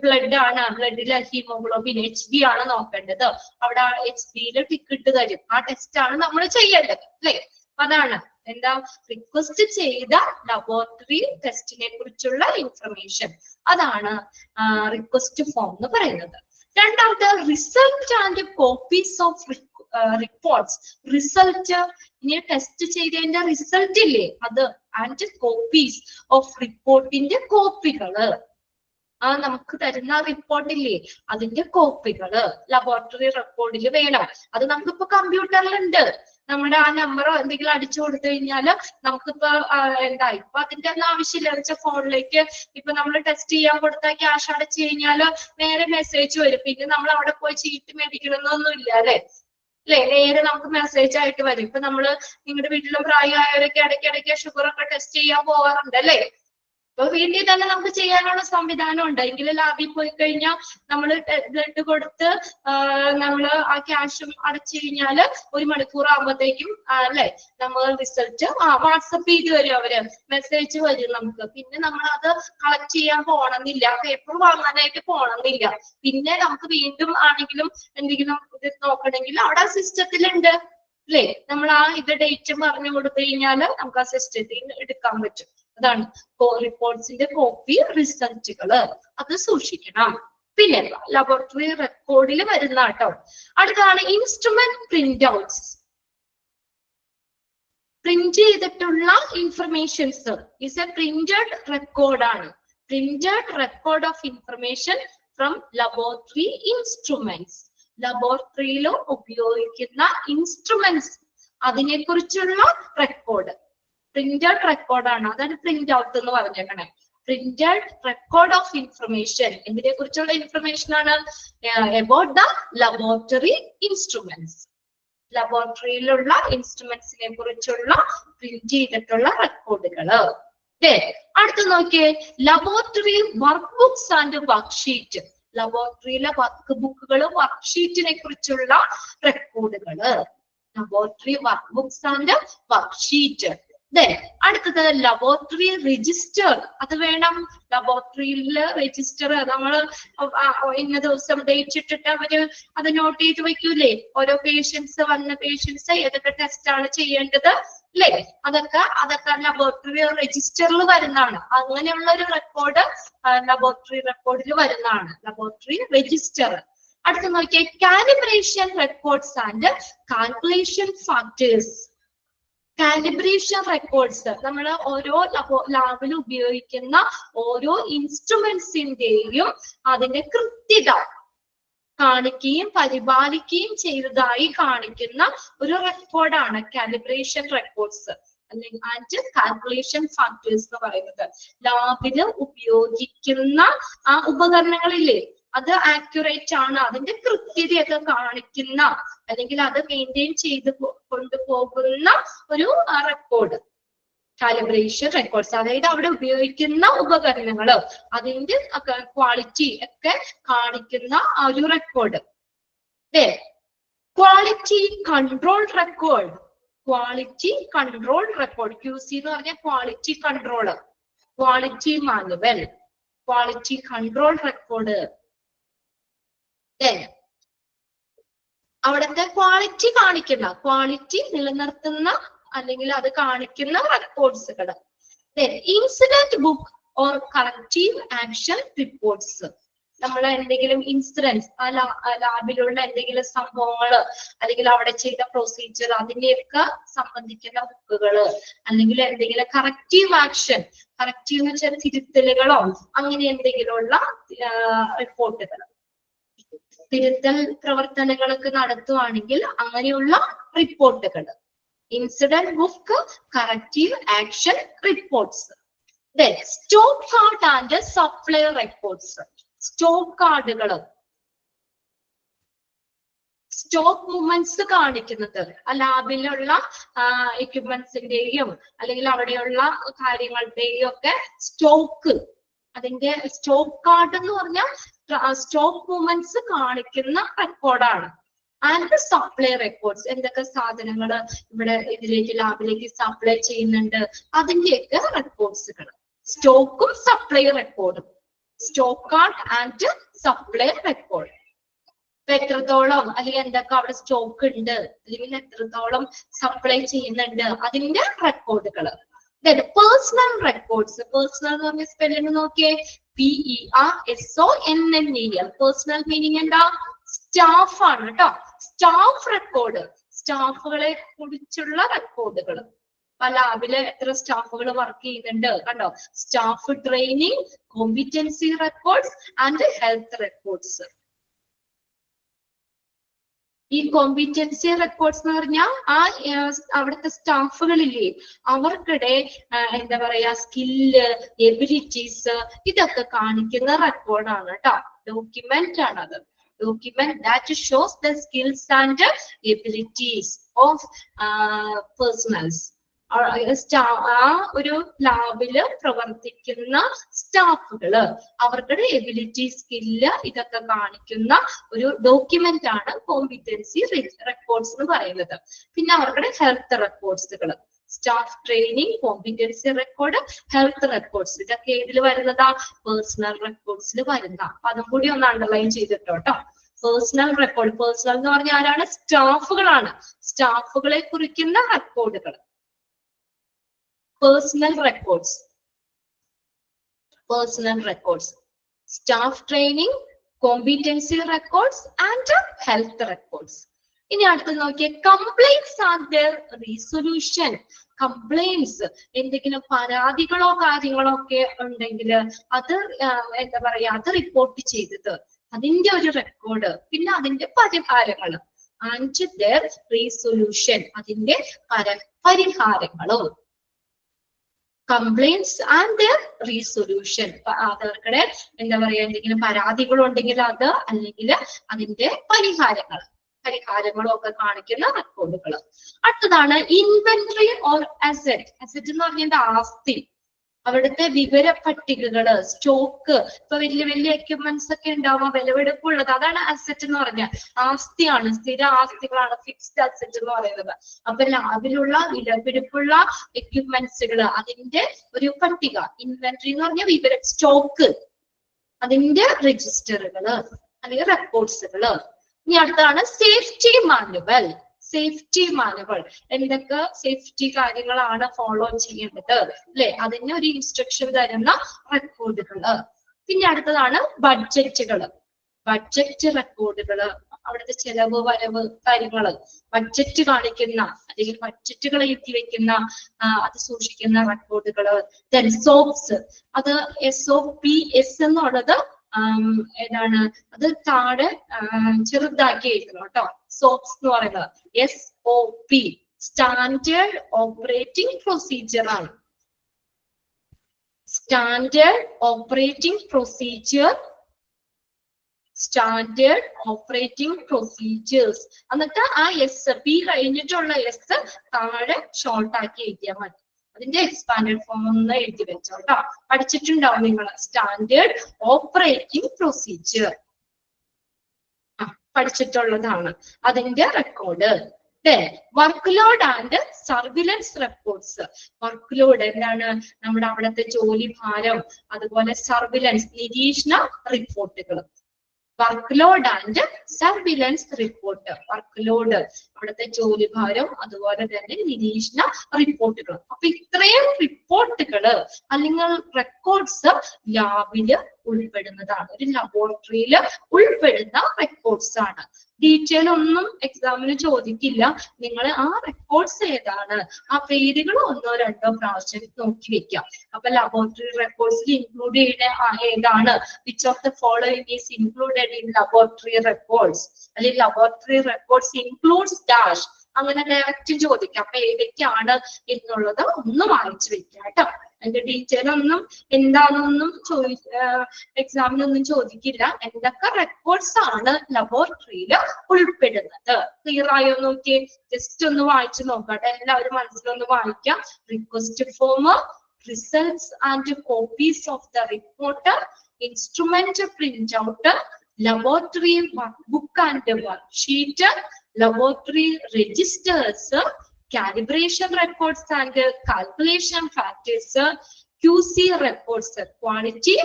ബ്ലഡ് ആണ്, ബ്ലഡിലെ ഹീമോഗ്ലോബിൻ HB ആണ് നോക്കേണ്ടത്, അവിടെ HB ടിക്കറ്റ് തരും, ആ ടെസ്റ്റ് ആണ് നമ്മൾ ചെയ്യേണ്ടത് അല്ലെ. അതാണ് എന്താ, റിക്വസ്റ്റ് ചെയ്ത ലബോറട്ടറി ടെസ്റ്റിനെ കുറിച്ചുള്ള ഇൻഫർമേഷൻ, അതാണ് റിക്വസ്റ്റ് ഫോം എന്ന് പറയുന്നത്. രണ്ടാമത്തെ result and copies of reports. Result, ഇനി ടെസ്റ്റ് ചെയ്തതിന്റെ റിസൾട്ട് ഇല്ലേ അത്, ആൻഡ് കോപ്പീസ് ഓഫ് റിപ്പോർട്ടിന്റെ കോപ്പികള്, ആ നമുക്ക് തരുന്ന റിപ്പോർട്ടില്ലേ അതിന്റെ കോപ്പികള് ലബോറട്ടറി റെക്കോർഡിൽ വേണം. അത് നമുക്കിപ്പോ കമ്പ്യൂട്ടറിലുണ്ട്, നമ്മുടെ ആ നമ്പറോ എന്തെങ്കിലും അടിച്ചു കൊടുത്തു കഴിഞ്ഞാല് നമുക്കിപ്പോ എന്താ, ഇപ്പൊ അതിന്റെ ഒന്നും ആവശ്യമില്ല. വെച്ചാൽ ഫോണിലേക്ക് ഇപ്പൊ നമ്മൾ ടെസ്റ്റ് ചെയ്യാൻ കൊടുത്താൽ ക്യാഷ് അടച്ചു കഴിഞ്ഞാല് നേരെ മെസ്സേജ് വരും, പിന്നെ നമ്മൾ അവിടെ പോയി ചീട്ട് മേടിക്കണമെന്നൊന്നും ഇല്ല അല്ലെ. നേരെ നമുക്ക് മെസ്സേജ് ആയിട്ട് വരും. ഇപ്പൊ നമ്മള് നിങ്ങളുടെ വീട്ടിലും പ്രായമായവരൊക്കെ ഇടയ്ക്കിടയ്ക്ക് ഷുഗർ ഒക്കെ ടെസ്റ്റ് ചെയ്യാൻ പോകാറുണ്ട് അല്ലെ. അപ്പൊ വീട്ടിൽ തന്നെ നമുക്ക് ചെയ്യാനുള്ള സംവിധാനം ഉണ്ട്. എങ്കിലും ലാബിൽ പോയി കഴിഞ്ഞാൽ നമ്മൾ ബ്ലഡ് കൊടുത്ത് നമ്മള് ആ ക്യാഷും അടച്ചു കഴിഞ്ഞാല് 1 മണിക്കൂർ ആകുമ്പോഴത്തേക്കും അല്ലെ നമ്മൾ റിസൾട്ട് വാട്സപ്പ് ചെയ്ത് വരും, അവര് മെസ്സേജ് വരും നമുക്ക്. പിന്നെ നമ്മൾ അത് കളക്ട് ചെയ്യാൻ പോണമെന്നില്ല, പേപ്പർ വാങ്ങാനായിട്ട് പോണമെന്നില്ല. പിന്നെ നമുക്ക് വീണ്ടും ആണെങ്കിലും എന്തെങ്കിലും ഇത് നോക്കണമെങ്കിൽ അവിടെ സിസ്റ്റത്തിലുണ്ട് അല്ലെ. നമ്മൾ ആ ഇത് ഡേറ്റ് പറഞ്ഞു കൊടുത്തു കഴിഞ്ഞാല് നമുക്ക് ആ സിസ്റ്റത്തിൽ എടുക്കാൻ പറ്റും. അതാണ് റിപ്പോർട്ട്സിന്റെ കോപ്പി, റിസൾട്ടുകള് അത് സൂക്ഷിക്കണം. പിന്നെ ലബോറട്ടറി റെക്കോർഡിൽ വരുന്ന കേട്ടോ. അടുത്താണ് ഇൻസ്ട്രുമെന്റ് പ്രിന്റ് ഔട്ട്സ്. പ്രിന്റ് ചെയ്തിട്ടുള്ള ഇൻഫർമേഷൻസ് ഇസ് എ പ്രിന്റഡ് റെക്കോർഡാണ്. Printed record of information from laboratory instruments. ലബോറട്ടറിയിൽ ഉപയോഗിക്കുന്ന ഇൻസ്ട്രുമെന്റ്സ് അതിനെ കുറിച്ചുള്ള റെക്കോർഡ് പ്രിന്റഡ് റെക്കോർഡാണ്. അതാണ് പ്രിന്റ് ഔട്ട് എന്ന് പറഞ്ഞേക്കണേ. പ്രിന്റഡ് റെക്കോർഡ് ഓഫ് ഇൻഫർമേഷൻ എന്തിനെ കുറിച്ചുള്ള ഇൻഫർമേഷൻ ആണ്? About the laboratory instruments. ലബോറട്ടറിയിലുള്ള ഇൻസ്ട്രുമെന്റ്സിനെ കുറിച്ചുള്ള പ്രിന്റ് ചെയ്തിട്ടുള്ള റെക്കോർഡുകള്. അടുത്ത് നോക്കിയേ, laboratory work books and worksheet. ലബോറട്ടറിയിലെ വർക്ക് ബുക്കുകൾ, വർക്ക്ഷീറ്റിനെ കുറിച്ചുള്ള റെക്കോർഡുകള്. Laboratory work books and worksheet. അടുത്തത് ലബോറട്ടറി രജിസ്റ്റർ. അത് വേണം. ലബോറട്ടറിയിലെ രജിസ്റ്റർ നമ്മള് ഇന്ന ദിവസം ഡേറ്റ് ഇട്ടിട്ട് അവര് അത് നോട്ട് ചെയ്ത് വെക്കൂലേ, ഓരോ പേഷ്യൻസ് വന്ന പേഷ്യൻസ് ഏതൊക്കെ ടെസ്റ്റ് ആണ് ചെയ്യേണ്ടത് അല്ലെ, അതൊക്കെ ലബോറട്ടറി രജിസ്റ്ററിൽ വരുന്നതാണ്. അങ്ങനെയുള്ള ഒരു റെക്കോർഡ് ലബോറട്ടറി റെക്കോർഡിൽ വരുന്നതാണ് ലബോറട്ടറി രജിസ്റ്റർ. അടുത്ത നോക്കിയേ, calibration records and calculation factors. Calibration records നമ്മൾ ഓരോ ലാബിൽ ഉപയോഗിക്കുന്ന ഓരോ ഇൻസ്ട്രുമെന്റ്സിന്റെയും അതിന്റെ കൃത്യത കാണിക്കുകയും പരിപാലിക്കുകയും ചെയ്തതായി കാണിക്കുന്ന ഒരു റെക്കോർഡാണ് കാലിബ്രേഷൻ റെക്കോർഡ്സ് അല്ലെങ്കിൽ ആൻഡ് കാൽക്കുലേഷൻ ഫാക്ടേഴ്സ് എന്ന് പറയുന്നത്. ലാബില് ഉപയോഗിക്കുന്ന ആ ഉപകരണങ്ങളില്ലേ അത് ആക്യുറേറ്റ് ആണ്, അതിന്റെ കൃത്യതയൊക്കെ കാണിക്കുന്ന അല്ലെങ്കിൽ അത് മെയിൻറ്റെയിൻ ചെയ്ത് കൊണ്ടുപോകുന്ന ഒരു റെക്കോർഡ് കാലിബ്രേഷൻ റെക്കോർഡ്സ്. അതായത് അവിടെ ഉപയോഗിക്കുന്ന ഉപകരണങ്ങള് അതിന്റെ ക്വാളിറ്റി ഒക്കെ കാണിക്കുന്ന ഒരു record. Quality control record. Quality control record, QC എന്ന് പറഞ്ഞ quality control, quality manual, quality control record. അവിടുത്തെ ക്വാളിറ്റി കാണിക്കുന്ന, ക്വാളിറ്റി നിലനിർത്തുന്ന അല്ലെങ്കിൽ അത് കാണിക്കുന്ന റെക്കോർഡ്സുകൾ. Incident book or collective action reports. നമ്മൾ എന്തെങ്കിലും ഇൻസിഡൻസ് ആ ലാബിലുള്ള എന്തെങ്കിലും സംഭവങ്ങള് അല്ലെങ്കിൽ അവിടെ ചെയ്ത പ്രൊസീജിയർ അതിനെയൊക്കെ സംബന്ധിക്കുന്ന ബുക്കുകള്, അല്ലെങ്കിൽ എന്തെങ്കിലും കറക്റ്റീവ് ആക്ഷൻ, കറക്റ്റീവ് എന്ന് വെച്ചാൽ തിരുത്തലുകളോ അങ്ങനെ എന്തെങ്കിലുമുള്ള റിപ്പോർട്ടുകൾ, തിരുത്തൽ പ്രവർത്തനങ്ങളൊക്കെ നടത്തുവാണെങ്കിൽ അങ്ങനെയുള്ള റിപ്പോർട്ടുകൾ. Incident book, corrective action reports. Then stock card and supply records. Stock കാർഡുകൾ, സ്റ്റോക്ക് മൂവ്മെന്റ്സ് കാണിക്കുന്നത് ആ ലാബിലുള്ള എക്യുപ്മെന്റ്സിന്റെയും അല്ലെങ്കിൽ അവിടെയുള്ള കാര്യങ്ങളുടെയും ഒക്കെ സ്റ്റോക്ക്, അതിന്റെ സ്റ്റോക്ക് കാർഡ് എന്ന് പറഞ്ഞാൽ സ്റ്റോക്ക് മൂവ്മെന്റ്സ് കാണിക്കുന്ന റെക്കോർഡാണ്. ആൻഡ് സപ്ലൈ റെക്കോർഡ്സ്, എന്തൊക്കെ സാധനങ്ങൾ ഇവിടെ ഇതിലേക്ക് ലാബിലേക്ക് സപ്ലൈ ചെയ്യുന്നുണ്ട് അതിന്റെയൊക്കെ റെക്കോർഡ്സുകൾ. സ്റ്റോക്കും സപ്ലൈ റെക്കോർഡും, stock card and supply record. എത്രത്തോളം അല്ലെങ്കിൽ എന്തൊക്കെ അവിടെ സ്റ്റോക്ക് ഉണ്ട് അല്ലെങ്കിൽ എത്രത്തോളം സപ്ലൈ ചെയ്യുന്നുണ്ട് അതിന്റെ റെക്കോർഡുകൾ. Personal records. പേഴ്സണൽ എന്ന് പറഞ്ഞ സ്പെല്ലിംഗ് നോക്കിയേ, PERSONNAL. പേഴ്സണൽ മീനിങ് എന്താ? സ്റ്റാഫ് ആണ് കേട്ടോ. സ്റ്റാഫ് റെക്കോർഡ്, സ്റ്റാഫുകളെ കുറിച്ചുള്ള റെക്കോർഡുകൾ. ലാബില് എത്ര സ്റ്റാഫുകൾ വർക്ക് ചെയ്യുന്നുണ്ട് കണ്ടോ. Staff training, competency records and health records. ഈ കോമ്പിറ്റൻസി റെക്കോർഡ്സ് എന്ന് പറഞ്ഞാൽ അവിടുത്തെ സ്റ്റാഫുകളില്ലേ അവർക്കിടെ എന്താ പറയാ സ്കില്ല്, എബിലിറ്റീസ് ഇതൊക്കെ കാണിക്കുന്ന റെക്കോർഡാണ് കേട്ടോ. ഡോക്യുമെന്റ് ആണ് അത്. Document that shows the skills and abilities of personnel. ആ ഒരു ലാബില് പ്രവർത്തിക്കുന്ന സ്റ്റാഫുകള് അവരുടെ എബിലിറ്റി, സ്കില്ല് ഇതൊക്കെ കാണിക്കുന്ന ഒരു ഡോക്യുമെന്റ് ആണ് കോമ്പിറ്റൻസി റെക്കോർഡ്സ് എന്ന് പറയുന്നത്. പിന്നെ അവരുടെ ഹെൽത്ത് റെക്കോർഡ്സുകൾ, staff training, competency record, health records ഇതൊക്കെ ഏതിൽ വരുന്നതാ? പേഴ്സണൽ റെക്കോർഡ്സിൽ വരുന്ന. അപ്പൊ അതും കൂടി ഒന്ന് അണ്ടർലൈൻ ചെയ്തിട്ടോ കേട്ടോ. പേഴ്സണൽ റെക്കോർഡ്, പേഴ്സണൽ എന്ന് പറഞ്ഞാൽ ആരാണ്? സ്റ്റാഫുകളാണ്. സ്റ്റാഫുകളെ കുറിക്കുന്ന റെക്കോർഡുകൾ. Personal records, personal records, staff training, competency records and health records. ഇനി അടുത്ത് നോക്കിയേ, കംപ്ലൈന്റ്സ് ആൻഡ് റീസൊല്യൂഷൻ. കംപ്ലൈന്റ്സ്, എന്തെങ്കിലും പരാതികളോ കാര്യങ്ങളോ ഒക്കെ ഉണ്ടെങ്കിൽ അത് എന്താ പറയാ അത് റിപ്പോർട്ട് ചെയ്തത് അതിന്റെ ഒരു റെക്കോർഡ്, പിന്നെ അതിന്റെ പരിഹാരങ്ങൾ. ആൻഡ് ദർ റീസൊല്യൂഷൻ, അതിന്റെ പരിഹാരങ്ങളും. കംപ്ലൈന്റ്സ് ആൻഡ് റീസൊല്യൂഷൻ, അവർക്കിടെ എന്താ പറയാ എന്തെങ്കിലും പരാതികളുണ്ടെങ്കിൽ അത്, അല്ലെങ്കിൽ അതിന്റെ പരിഹാരങ്ങളും ഒക്കെ കാണിക്കുന്ന റെക്കോർഡുകൾ. അടുത്തതാണ് ഇൻവെന്ററി ഓർ അസെറ്റ്. അസെറ്റ് എന്ന് പറഞ്ഞാൽ ആസ്തി, അവിടുത്തെ വിവര പട്ടികകള്, സ്റ്റോക്ക്. ഇപ്പൊ വലിയ വലിയ എക്യുപ്മെന്റ്സ് ഒക്കെ ഉണ്ടാവുക വിലപിടിപ്പുള്ളത്, അതാണ് അസെറ്റ് എന്ന് പറഞ്ഞാൽ. ആസ്തിയാണ്, സ്ഥിര ആസ്തികളാണ് ഫിക്സ്ഡ് അസെറ്റ് എന്ന് പറയുന്നത്. അപ്പൊ ലാബിലുള്ള വിലപിടിപ്പുള്ള എക്യുപ്മെന്റ്സുകള് അതിന്റെ ഒരു പട്ടിക. ഇൻവെന്ററി എന്ന് പറഞ്ഞാൽ സ്റ്റോക്ക്, അതിന്റെ രജിസ്റ്ററുകള് അല്ലെങ്കിൽ റെക്കോർഡ്സുകള്. ഇനി അടുത്താണ് സേഫ്റ്റി മാനുവൽ. സേഫ്റ്റി മാനുവൽ, എന്തൊക്കെ സേഫ്റ്റി കാര്യങ്ങളാണ് ഫോളോ ചെയ്യേണ്ടത് അല്ലെ, അതിന് ഒരു ഇൻസ്ട്രക്ഷൻ തരുന്ന റെക്കോർഡുകള്. പിന്നെ അടുത്തതാണ് ബഡ്ജറ്റുകള്. ബഡ്ജറ്റ് റെക്കോർഡുകള്, അവിടുത്തെ ചെലവ് വരവ് കാര്യങ്ങള്, ബഡ്ജറ്റ് കാണിക്കുന്ന അല്ലെങ്കിൽ ബഡ്ജറ്റുകൾ എഴുതി വെക്കുന്ന അത് സൂക്ഷിക്കുന്ന റെക്കോർഡുകള്. ദെൻ സോപ്സ്, അത് SOPS എന്നുള്ളത് ഏതാണ്? അത് താഴെ ചെറുതാക്കി എഴുതണം കേട്ടോ. സോപ്സ് എന്ന് പറയുന്നത് SOP, സ്റ്റാൻഡേർഡ് ഓപ്പറേറ്റിംഗ് പ്രൊസീജിയർ ആണ്. Standard operating procedure, standard operating procedures. എന്നിട്ട് ആ P കഴിഞ്ഞിട്ടുള്ള S താഴെ ഷോർട്ട് ആക്കി എഴുതിയാൽ മതി. അതിന്റെ എക്സ്പാൻഡഡ് ഫോം ഒന്ന് എഴുതി വെച്ചോ കേട്ടോ. പഠിച്ചിട്ടുണ്ടാവും നിങ്ങൾ സ്റ്റാൻഡേർഡ് ഓപ്പറേറ്റിംഗ് പ്രൊസീജിയർ, പഠിച്ചിട്ടുള്ളതാണ്. അതിന്റെ record. Workload and surveillance records. Workload എന്താണ്? നമ്മുടെ അവിടുത്തെ ജോലി ഭാരം, അതുപോലെ സർവിലൻസ് നിരീക്ഷണ റിപ്പോർട്ടുകൾ. Workload and surveillance report. Workload, അവിടുത്തെ ജോലിഭാരം, അതുപോലെ തന്നെ നിരീക്ഷണ റിപ്പോർട്ടുകൾ. അപ്പൊ ഇത്രയും റിപ്പോർട്ടുകള് അല്ലെങ്കിൽ റെക്കോർഡ്സ് ലാബില് ഉൾപ്പെടുന്നതാണ്, ഒരു ലബോറട്ടറിയിൽ ഉൾപ്പെടുന്ന റെക്കോർഡ്സ് ആണ്. ഡീറ്റെയിൽ ഒന്നും എക്സാമിന് ചോദിക്കില്ല. നിങ്ങൾ ആ റെക്കോർഡ്സ് ഏതാണ്, ആ പേരുകൾ 1 2 പ്രാവശ്യം നോക്കി വെക്കാം. അപ്പൊ ലബോറട്ടറി റെക്കോർഡ്സിൽ ഇൻക്ലൂഡ് ചെയ്യുന്ന ഏതാണ്, which of the following is included in laboratory records, അല്ലെങ്കിൽ ലബോറട്ടറി റെക്കോർഡ്സ് ഇൻക്ലൂഡ്സ് ഡാഷ്, അങ്ങനെ ഡയറക്റ്റ് ചോദിക്കാം. അപ്പൊ ഏതൊക്കെയാണ് എന്നുള്ളത് ഒന്ന് വായിച്ചു വെക്കാം കേട്ടോ. അതിന്റെ ഡീറ്റെയിൽ ഒന്നും എന്താണെന്നൊന്നും എക്സാമിനൊന്നും ചോദിക്കില്ല. എന്തൊക്കെ റെക്കോർഡ്സ് ആണ് ലബോറട്ടറിയിൽ ഉൾപ്പെടുന്നത്, ക്ലിയർ ആയോ നോക്കി, ജസ്റ്റ് ഒന്ന് വായിച്ചു നോക്കട്ടെ. എല്ലാവരും മനസ്സിലൊന്ന് വായിക്കാം. Request form, results and copies of the report, instrument print out, laboratory book and worksheet, laboratory registers, calibration records and calculation factors, QC reports, quality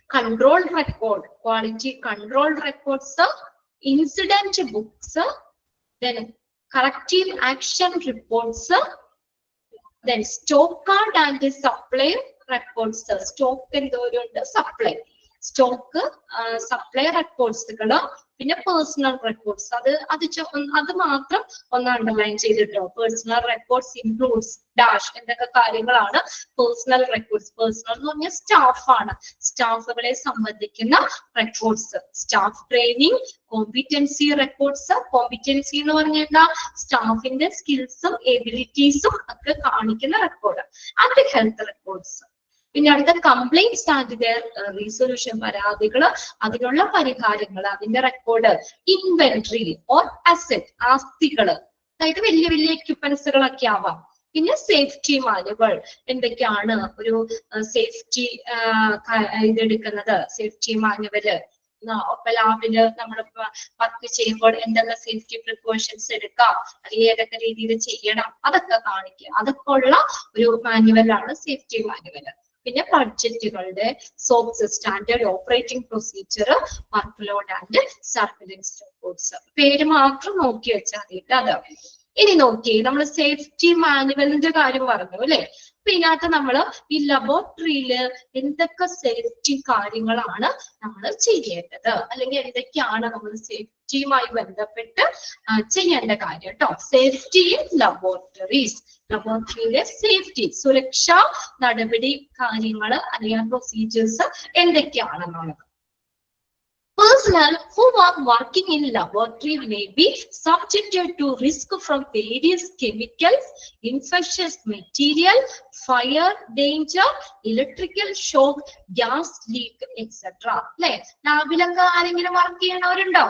control record, quality control records, incident books, then corrective action reports, then stock card and supply records, stock and supply, stock supply records, പിന്നെ personal records. അത് മാത്രം ഒന്ന് underline ചെയ്തിട്ടോ. Personal records includes dash, എന്തൊക്കെ കാര്യങ്ങളാണ് personal records. Personal എന്ന് പറഞ്ഞാൽ സ്റ്റാഫാണ്, സ്റ്റാഫുകളെ സംബന്ധിക്കുന്ന records. Staff training, competency records. Competency എന്ന് പറഞ്ഞാൽ സ്റ്റാഫിന്റെ സ്കിൽസും എബിലിറ്റീസും ഒക്കെ കാണിക്കുന്ന റെക്കോർഡ്. And health records. പിന്നെ അടുത്ത കംപ്ലൈന്റ്സ് ആൻഡ് ദെയർ റീസൊല്യൂഷൻ, പരാതികള്, അതിനുള്ള പരിഹാരങ്ങൾ, അതിന്റെ റെക്കോർഡ്. ഇൻവെന്ററി ഓർ അസെറ്റ്, ആസ്തികള്, അതായത് വലിയ വലിയ എക്യുപ്മെന്റ്സുകളൊക്കെ ആവാം. പിന്നെ സേഫ്റ്റി മാനുവൽ, എന്തൊക്കെയാണ് ഒരു സേഫ്റ്റി ഇതെടുക്കുന്നത്, സേഫ്റ്റി മാനുവല്. ഒപ്പം ലാബില് നമ്മൾ വർക്ക് ചെയ്യുമ്പോൾ എന്തെല്ലാം സേഫ്റ്റി പ്രിക്കോഷൻസ് എടുക്കാം, അല്ലെങ്കിൽ ഏതൊക്കെ രീതിയിൽ ചെയ്യണം, അതൊക്കെ കാണിക്കുക. അതൊക്കെ ഉള്ള ഒരു മാനുവലാണ് സേഫ്റ്റി മാനുവൽ. പിന്നെ ബഡ്ജറ്റുകളുടെ SOPs, standard operating procedure, workload and surveillance reports. പേര് മാത്രം നോക്കി വെച്ചാൽ മതി അത്. ഇനി നോക്കി നമ്മൾ സേഫ്റ്റി മാനുവലിന്റെ കാര്യം പറഞ്ഞു അല്ലെ. അപ്പൊ ഇതിനകത്ത് നമ്മള് ഈ ലബോറട്ടറിയില് എന്തൊക്കെ സേഫ്റ്റി കാര്യങ്ങളാണ് നമ്മൾ ചെയ്യേണ്ടത്, അല്ലെങ്കിൽ എന്തൊക്കെയാണ് നമ്മൾ സേഫ്റ്റിയുമായി ബന്ധപ്പെട്ട് ചെയ്യേണ്ട കാര്യം കേട്ടോ. സേഫ്റ്റി ഇൻ ലബോറട്ടറീസ്, ലബോറട്ടറിയിലെ സേഫ്റ്റി, സുരക്ഷാ നടപടി കാര്യങ്ങള് അല്ലെങ്കിൽ procedures എന്തൊക്കെയാണെന്നുള്ളത്. Personnel who are working in laboratory may be subjected to risk from various chemicals, infectious material, fire danger, electrical shock, gas leak, etc. അല്ലെ, ലാബിലൊക്കെ ആരെങ്കിലും വർക്ക് ചെയ്യണവരുണ്ടോ?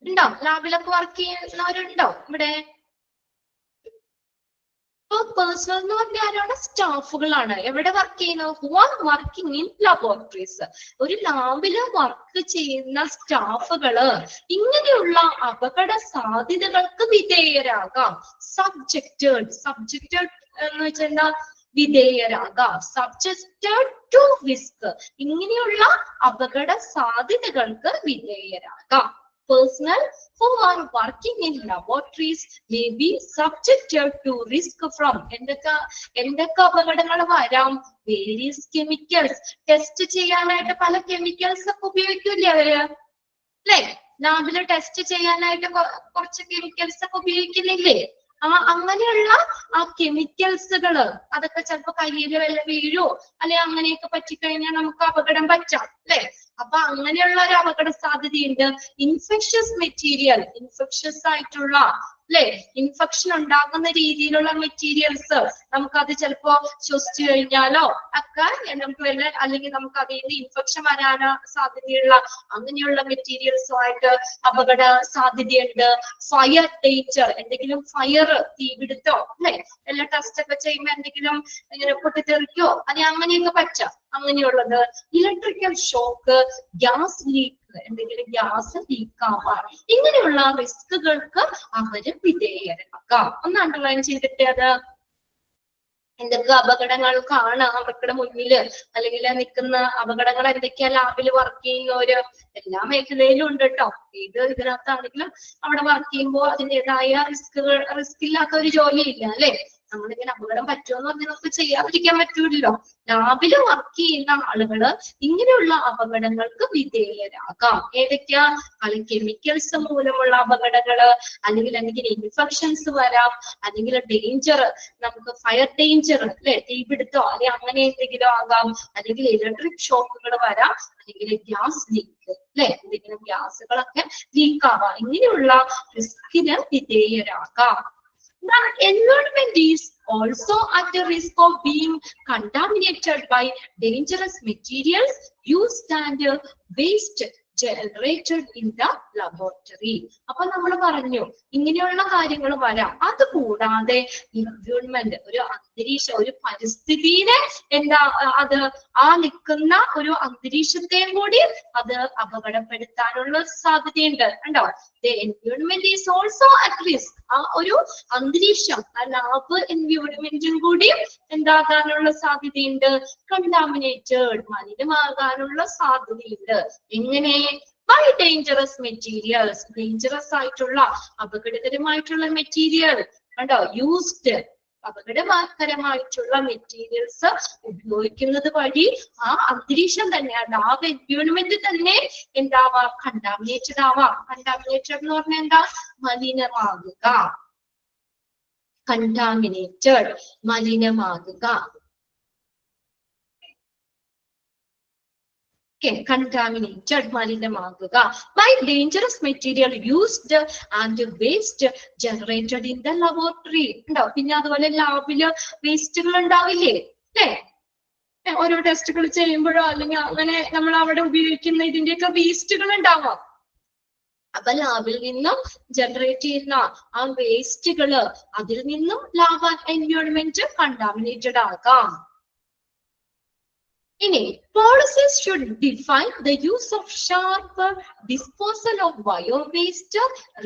ഉണ്ടോ? ലാബിലൊക്കെ വർക്ക് ചെയ്യുന്നവരുണ്ടോ ഇവിടെ? പേഴ്സണൽ എന്ന് പറഞ്ഞാൽ സ്റ്റാഫുകളാണ്. എവിടെ വർക്ക് ചെയ്യുന്നത്? Who are working in laboratories. ഒരു ലാബില് work ചെയ്യുന്ന സ്റ്റാഫുകള് ഇങ്ങനെയുള്ള അപകട സാധ്യതകൾക്ക് വിധേയരാകാം. സബ്ജക്റ്റഡ്, സബ്ജക്റ്റഡ് എന്ന് വെച്ചാൽ വിധേയരാകാം. സബ്ജക്റ്റഡ് ടു റിസ്ക്, ഇങ്ങനെയുള്ള അപകട സാധ്യതകൾക്ക് വിധേയരാകാം. Personnel who are working in laboratories may be subjected to risk from എന്തൊക്കെ അപകടങ്ങൾ വരാം? വേരിയസ് കെമിക്കൽസ്, ടെസ്റ്റ് ചെയ്യാനായിട്ട് പല കെമിക്കൽസ് ഒക്കെ ഉപയോഗിക്കൂലേ അവര്, അല്ലെ? ലാബില് ടെസ്റ്റ് ചെയ്യാനായിട്ട് കുറച്ച് കെമിക്കൽസ് ഒക്കെ ഉപയോഗിക്കുന്നില്ലേ? അങ്ങനെയുള്ള ആ കെമിക്കൽസുകള് അതൊക്കെ ചിലപ്പോ കയ്യില് വല്ല വീഴോ അല്ലെ അങ്ങനെയൊക്കെ പറ്റിക്കഴിഞ്ഞാൽ നമുക്ക് അപകടം പറ്റാം, അല്ലെ? അപ്പൊ അങ്ങനെയുള്ള ഒരു അപകട സാധ്യതയുണ്ട്. ഇൻഫെക്ഷ്യസ് മെറ്റീരിയൽ, ഇൻഫെക്ഷ്യസ് ആയിട്ടുള്ള അല്ലെ, ഇൻഫെക്ഷൻ ഉണ്ടാകുന്ന രീതിയിലുള്ള മെറ്റീരിയൽസ്, നമുക്കത് ചിലപ്പോ ശ്വസിച്ചു കഴിഞ്ഞാലോ ഒക്കെ നമുക്ക് വല്ല, അല്ലെങ്കിൽ നമുക്ക് അതിൽ നിന്ന് ഇൻഫെക്ഷൻ വരാനോ സാധ്യതയുള്ള അങ്ങനെയുള്ള മെറ്റീരിയൽസുമായിട്ട് അപകട സാധ്യതയുണ്ട്. ഫയർ ഡേഞ്ചർ, എന്തെങ്കിലും ഫയർ, തീപിടുത്തോ അല്ലെ, എല്ലാ ടെസ്റ്റ് ഒക്കെ ചെയ്യുമ്പോ എന്തെങ്കിലും ഇങ്ങനെ പൊട്ടിത്തെറിക്കോ അല്ലെ അങ്ങനെയൊക്കെ പറ്റാം, അങ്ങനെയുള്ളത്. ഇലക്ട്രിക്കൽ ഷോക്ക്, ഗ്യാസ് ലീക്ക്, എന്തെങ്കിലും ഗ്യാസ് ലീക്ക് ആവാം, ഇങ്ങനെയുള്ള റിസ്കുകൾക്ക് അവര് വിധേയരാക്കാം. ഒന്ന് അണ്ടർലൈൻ ചെയ്തിട്ട് അത് എന്തൊക്കെ അപകടങ്ങൾക്കാണ് അവരുടെ മുന്നില്, അല്ലെങ്കിൽ നിൽക്കുന്ന അപകടങ്ങൾ എന്തൊക്കെയാ ലാബിൽ വർക്ക് ചെയ്യുന്നവര് എല്ലാ മേഖലയിലും ഉണ്ട് കേട്ടോ. ഇതിനകത്താണെങ്കിലും അവിടെ വർക്ക് ചെയ്യുമ്പോൾ അതിൻ്റെതായ റിസ്ക് ഇല്ലാത്ത ഒരു ജോലിയില്ല അല്ലെ. നമ്മളിങ്ങനെ അപകടം പറ്റുമെന്ന് പറഞ്ഞാൽ നമുക്ക് ചെയ്യാതിരിക്കാൻ പറ്റൂല്ലോ. ലാബില് വർക്ക് ചെയ്യുന്ന ആളുകള് ഇങ്ങനെയുള്ള അപകടങ്ങൾക്ക് വിധേയരാകാം. ഏതൊക്കെയാ? കെമിക്കൽസ് മൂലമുള്ള അപകടങ്ങള്, അല്ലെങ്കിൽ ഇൻഫെക്ഷൻസ് വരാം, അല്ലെങ്കിൽ ഡേഞ്ചർ, നമുക്ക് ഫയർ ഡേഞ്ചർ അല്ലെ, തീപിടുത്തോ അല്ലെങ്കിൽ അങ്ങനെ എന്തെങ്കിലും ആകാം, അല്ലെങ്കിൽ ഇലക്ട്രിക് ഷോക്കുകൾ വരാം, അല്ലെങ്കിൽ ഗ്യാസ് ലീക്ക് അല്ലെ, എന്തെങ്കിലും ഗ്യാസുകളൊക്കെ ലീക്ക് ആവാം. ഇങ്ങനെയുള്ള റിസ്കിന് വിധേയരാകാം. The environment is also at the risk of being contaminated by dangerous materials used and waste generated in the laboratory. അപ്പൊ നമ്മൾ പറഞ്ഞു ഇങ്ങനെയുള്ള കാര്യങ്ങൾ വരാം. അതുകൂടാതെ എൻവയോൺമെന്റ്, ഒരു അന്തരീക്ഷം, ഒരു പരിസ്ഥിതിയെ അത് ആ നിൽക്കുന്ന ഒരു അന്തരീക്ഷത്തെയും കൂടി അത് അപകടപ്പെടുത്താനുള്ള സാധ്യതയുണ്ട്. കണ്ടോ? The environment is also at risk. ആ ഒരു അന്തരീക്ഷം, ആ ലാബ് എൻവയോൺമെന്റും കൂടി എന്താകാനുള്ള സാധ്യതയുണ്ട്? കണ്ടാമിനേറ്റഡ്, മലിനമാകാനുള്ള സാധ്യതയുണ്ട്. എങ്ങനെ? ബൈ ഡേഞ്ചറസ് മെറ്റീരിയൽസ്, ഡേഞ്ചറസ് ആയിട്ടുള്ള അപകടകരമായിട്ടുള്ള മെറ്റീരിയൽ കണ്ടോ, യൂസ്ഡ്, അപകടകരമായിട്ടുള്ള മെറ്റീരിയൽസ് ഉപയോഗിക്കുന്നത് വഴി ആ അന്തരീക്ഷം തന്നെ, ആ ലാബ് എൻവയോൺമെന്റ് തന്നെ എന്താവാം? കണ്ടാമിനേറ്റഡ് ആവാം. കണ്ടാമിനേറ്റഡ് എന്ന് പറഞ്ഞാൽ എന്താ? മലിനമാകുക. കണ്ടാമിനേറ്റഡ്, മലിനമാകുക. Contaminated, മലിനമാകുക. By dangerous material used and waste generated in the laboratory. ഉണ്ടോ? പിന്നെ അതുപോലെ ലാബില് വേസ്റ്റുകൾ ഉണ്ടാവില്ലേ അല്ലേ? ഓരോ ടെസ്റ്റുകൾ ചെയ്യുമ്പോഴോ അല്ലെങ്കിൽ അങ്ങനെ നമ്മൾ അവിടെ ഉപയോഗിക്കുന്ന ഇതിന്റെയൊക്കെ വേസ്റ്റുകൾ ഉണ്ടാവാം. അപ്പൊ ലാബിൽ നിന്നും ജനറേറ്റ് ചെയ്യുന്ന ആ വേസ്റ്റുകള്, അതിൽ നിന്നും ലാബ് എൻവയോൺമെന്റ് കണ്ടാമിനേറ്റഡ് ആകാം. ഇനി policies should define the use of sharp disposal of bio-waste,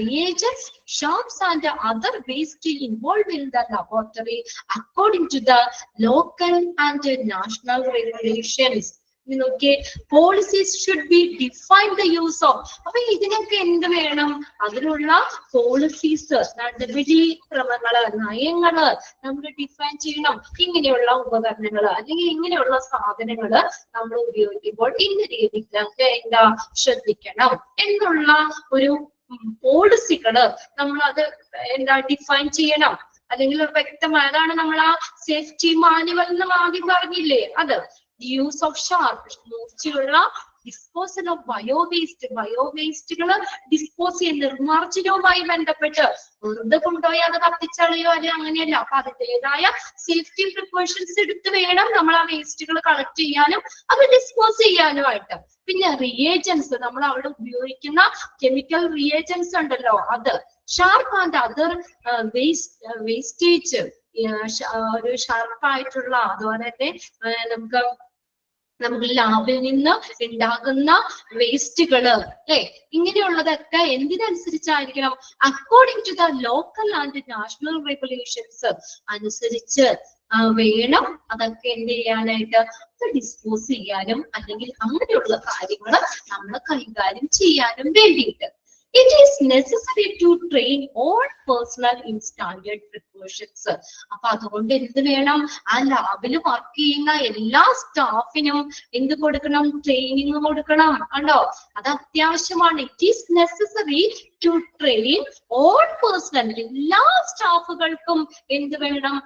reagents, sharps and other waste involved in the laboratory according to the local and national regulations. Okay, policies should be define the use of. അപ്പൊ ഇതിനൊക്കെ എന്ത് വേണം? അതിനുള്ള policies, നടപടിക്രമങ്ങള്, നയങ്ങള് നമ്മൾ define ചെയ്യണം. ഇങ്ങനെയുള്ള ഉപകരണങ്ങള് അല്ലെങ്കിൽ ഇങ്ങനെയുള്ള സാധനങ്ങള് നമ്മൾ ഉപയോഗിക്കുമ്പോൾ ഇന്ന രീതിയിലൊക്കെ ശ്രദ്ധിക്കണം എന്നുള്ള ഒരു പോളിസികള് നമ്മൾ അത് ഡിഫൈൻ ചെയ്യണം. അല്ലെങ്കിൽ വ്യക്തമായതാണ്. നമ്മൾ ആ സേഫ്റ്റി മാനുവൽ എന്ന് ആദ്യം പറഞ്ഞില്ലേ, അത് യൂസ് ഓഫ് ഷാർപ്പ്, മൂർച്ചയുള്ള ഡിസ്പോസൽ ഓഫ് ബയോവേസ്റ്റ്, ബയോവേസ്റ്റുകൾ ഡിസ്പോസ് ചെയ്യുന്ന നിർമ്മാർജ്ജനവുമായി ബന്ധപ്പെട്ട് വെറുതെ കൊണ്ടുപോയി അത് കത്തിച്ചളയോ അല്ലെ, അങ്ങനെയല്ല. അപ്പൊ അതിൻ്റെതായ സേഫ്റ്റി പ്രിക്കോഷൻസ് എടുത്ത് വേണം നമ്മൾ ആ വേസ്റ്റുകൾ കളക്ട് ചെയ്യാനും അത് ഡിസ്പോസ് ചെയ്യാനുമായിട്ട്. പിന്നെ റിയേജൻസ്, നമ്മൾ അവിടെ ഉപയോഗിക്കുന്ന കെമിക്കൽ റിയേജൻസ് ഉണ്ടല്ലോ, അത് ഷാർപ്പ് ആൻഡ് അതർ വേസ്റ്റേജ്, ഒരു ഷാർപ്പായിട്ടുള്ള, അതുപോലെ തന്നെ നമുക്ക് ലാബിൽ നിന്ന് ഉണ്ടാകുന്ന വേസ്റ്റുകള് അല്ലെ, ഇങ്ങനെയുള്ളതൊക്കെ എന്തിനനുസരിച്ചായിരിക്കണം? According to the local and national regulations അനുസരിച്ച് വേണം അതൊക്കെ എന്ത് ചെയ്യാനായിട്ട്, ഡിസ്പോസ് ചെയ്യാനും അല്ലെങ്കിൽ അങ്ങനെയുള്ള കാര്യങ്ങൾ നമ്മൾ കൈകാര്യം ചെയ്യാനും വേണ്ടിയിട്ട്. It is necessary to train all personnel in standard precautions. അപ്പൊ അതുകൊണ്ട് എന്ത് വേണം? ആ ലാബിൽ വർക്ക് ചെയ്യുന്ന എല്ലാ സ്റ്റാഫിനും എന്ത് കൊടുക്കണം? ട്രെയിനിങ് കൊടുക്കണം. കണ്ടോ? അത് അത്യാവശ്യമാണ്. It is necessary to train all personnel. എല്ലാ സ്റ്റാഫുകൾക്കും എന്ത് വേണം?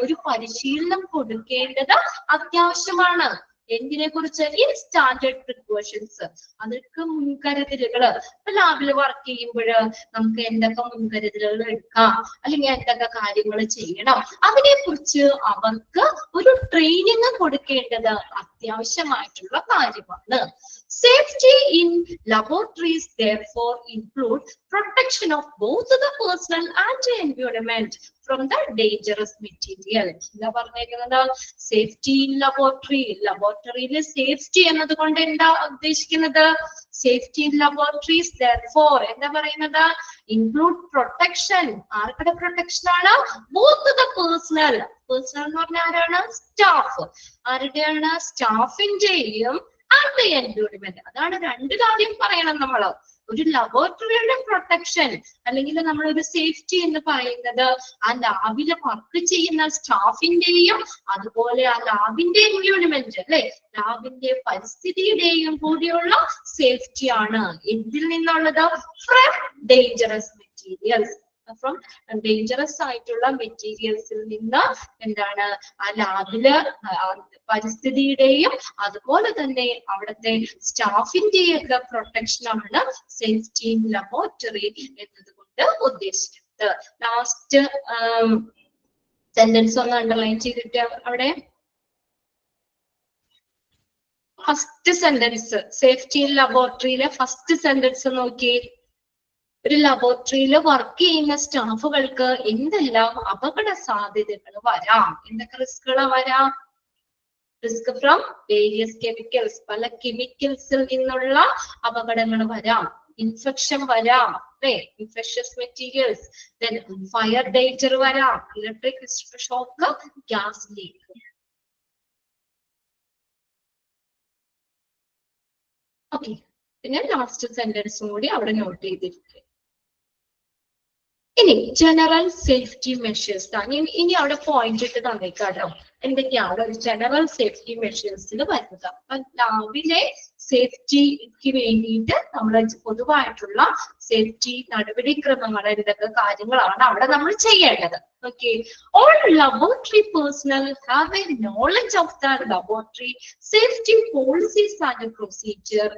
ഒരു പരിശീലനം കൊടുക്കേണ്ടത് അത്യാവശ്യമാണ്. എന്തിനെ കുറിച്ച്? ഇൻ സ്റ്റാൻഡേർഡ് പ്രിക്കോഷൻസ്, അതൊക്കെ മുൻകരുതലുകള്. ഇപ്പൊ ലാബിൽ വർക്ക് ചെയ്യുമ്പോൾ നമുക്ക് എന്തൊക്കെ മുൻകരുതലുകൾ എടുക്കാം, അല്ലെങ്കിൽ എന്തൊക്കെ കാര്യങ്ങൾ ചെയ്യണം, അതിനെ കുറിച്ച് അവർക്ക് ഒരു ട്രെയിനിങ് കൊടുക്കേണ്ടത് അത്യാവശ്യമായിട്ടുള്ള കാര്യമാണ്. Safety in laboratories therefore include protection of both the personal and the environment from the dangerous material. എന്താ പറഞ്ഞേക്കുന്നത്? Safety in laboratory. ലബോറട്ടറിയിലെ സേഫ്റ്റി എന്നതുകൊണ്ട് എന്താ ഉദ്ദേശിക്കുന്നത്? Safety in laboratories, therefore, എന്താ പറയുന്നത്, include protection. ആർക്കുടെ പ്രൊട്ടക്ഷൻ ആണ്? Both the personnel എന്ന് പറഞ്ഞാൽ ആരാണ്? സ്റ്റാഫ്. ആരുടെയാണ്? സ്റ്റാഫിന്റെയും and the environment. അതാണ് രണ്ട് കാര്യം പറയണം നമ്മള്. ഒരു ലബോറട്ടറിയുടെ പ്രൊട്ടക്ഷൻ അല്ലെങ്കിൽ നമ്മളൊരു സേഫ്റ്റി എന്ന് പറയുന്നത് ആ ലാബില് വർക്ക് ചെയ്യുന്ന സ്റ്റാഫിന്റെയും അതുപോലെ ആ ലാബിന്റെ എൻവയോൺമെന്റ് അല്ലെ, ലാബിന്റെ പരിസ്ഥിതിയുടെയും കൂടിയുള്ള സേഫ്റ്റി ആണ്. എന്തിൽ നിന്നുള്ളത്? From dangerous materials. From dangerous ആയിട്ടുള്ള മെറ്റീരിയൽസിൽ നിന്ന് എന്താണ് ആ ലാബില് പരിസ്ഥിതിയുടെയും അതുപോലെ തന്നെ അവിടുത്തെ സ്റ്റാഫിന്റെയൊക്കെ പ്രൊട്ടക്ഷൻ ആണ് സേഫ്റ്റി ഇൻ ലബോറട്ടറി എന്നതുകൊണ്ട് ഉദ്ദേശിക്കുന്നത്. ലാസ്റ്റ് സെന്റൻസ് ഒന്ന് അണ്ടർലൈൻ ചെയ്തിട്ട് അവിടെ ഫസ്റ്റ് സെന്റൻസ്, സേഫ്റ്റി ഇൻ ലബോറട്ടറിയിലെ ഫസ്റ്റ് സെന്റൻസ് നോക്കി. ഒരു ലബോറട്ടറിയിൽ വർക്ക് ചെയ്യുന്ന സ്റ്റാഫുകൾക്ക് എന്തെല്ലാം അപകട സാധ്യതകൾ വരാം? എന്തൊക്കെ റിസ്കുകൾ വരാം? റിസ്ക് ഫ്രം വേരിയസ് കെമിക്കൽസ്, പല കെമിക്കൽസിൽ നിന്നുള്ള അപകടങ്ങൾ വരാം. ഇൻഫെക്ഷൻ വരാം, അല്ലെ, infectious materials. Then fire danger വരാം, electric shock, gas leak. Okay, പിന്നെ ലാസ്റ്റ് സെന്റൻസും കൂടി അവിടെ നോട്ട് ചെയ്തിരിക്കുക. ഇനി ജനറൽ സേഫ്റ്റി മെഷേഴ്സ്. ഇനി അവിടെ പോയിന്റ് ഇട്ട് തന്നേക്കാട്ടോ എന്തൊക്കെയാണ് ഒരു ജനറൽ സേഫ്റ്റി മെഷേഴ്സിൽ വരുന്നത്. അപ്പൊ ലാബിലെ സേഫ്റ്റിക്ക് വേണ്ടിയിട്ട് നമ്മൾ പൊതുവായിട്ടുള്ള സേഫ്റ്റി നടപടിക്രമങ്ങൾ എന്തൊക്കെ കാര്യങ്ങളാണ് അവിടെ നമ്മൾ ചെയ്യേണ്ടത്. Okay, all laboratory personal have A knowledge of the laboratory safety policies and procedure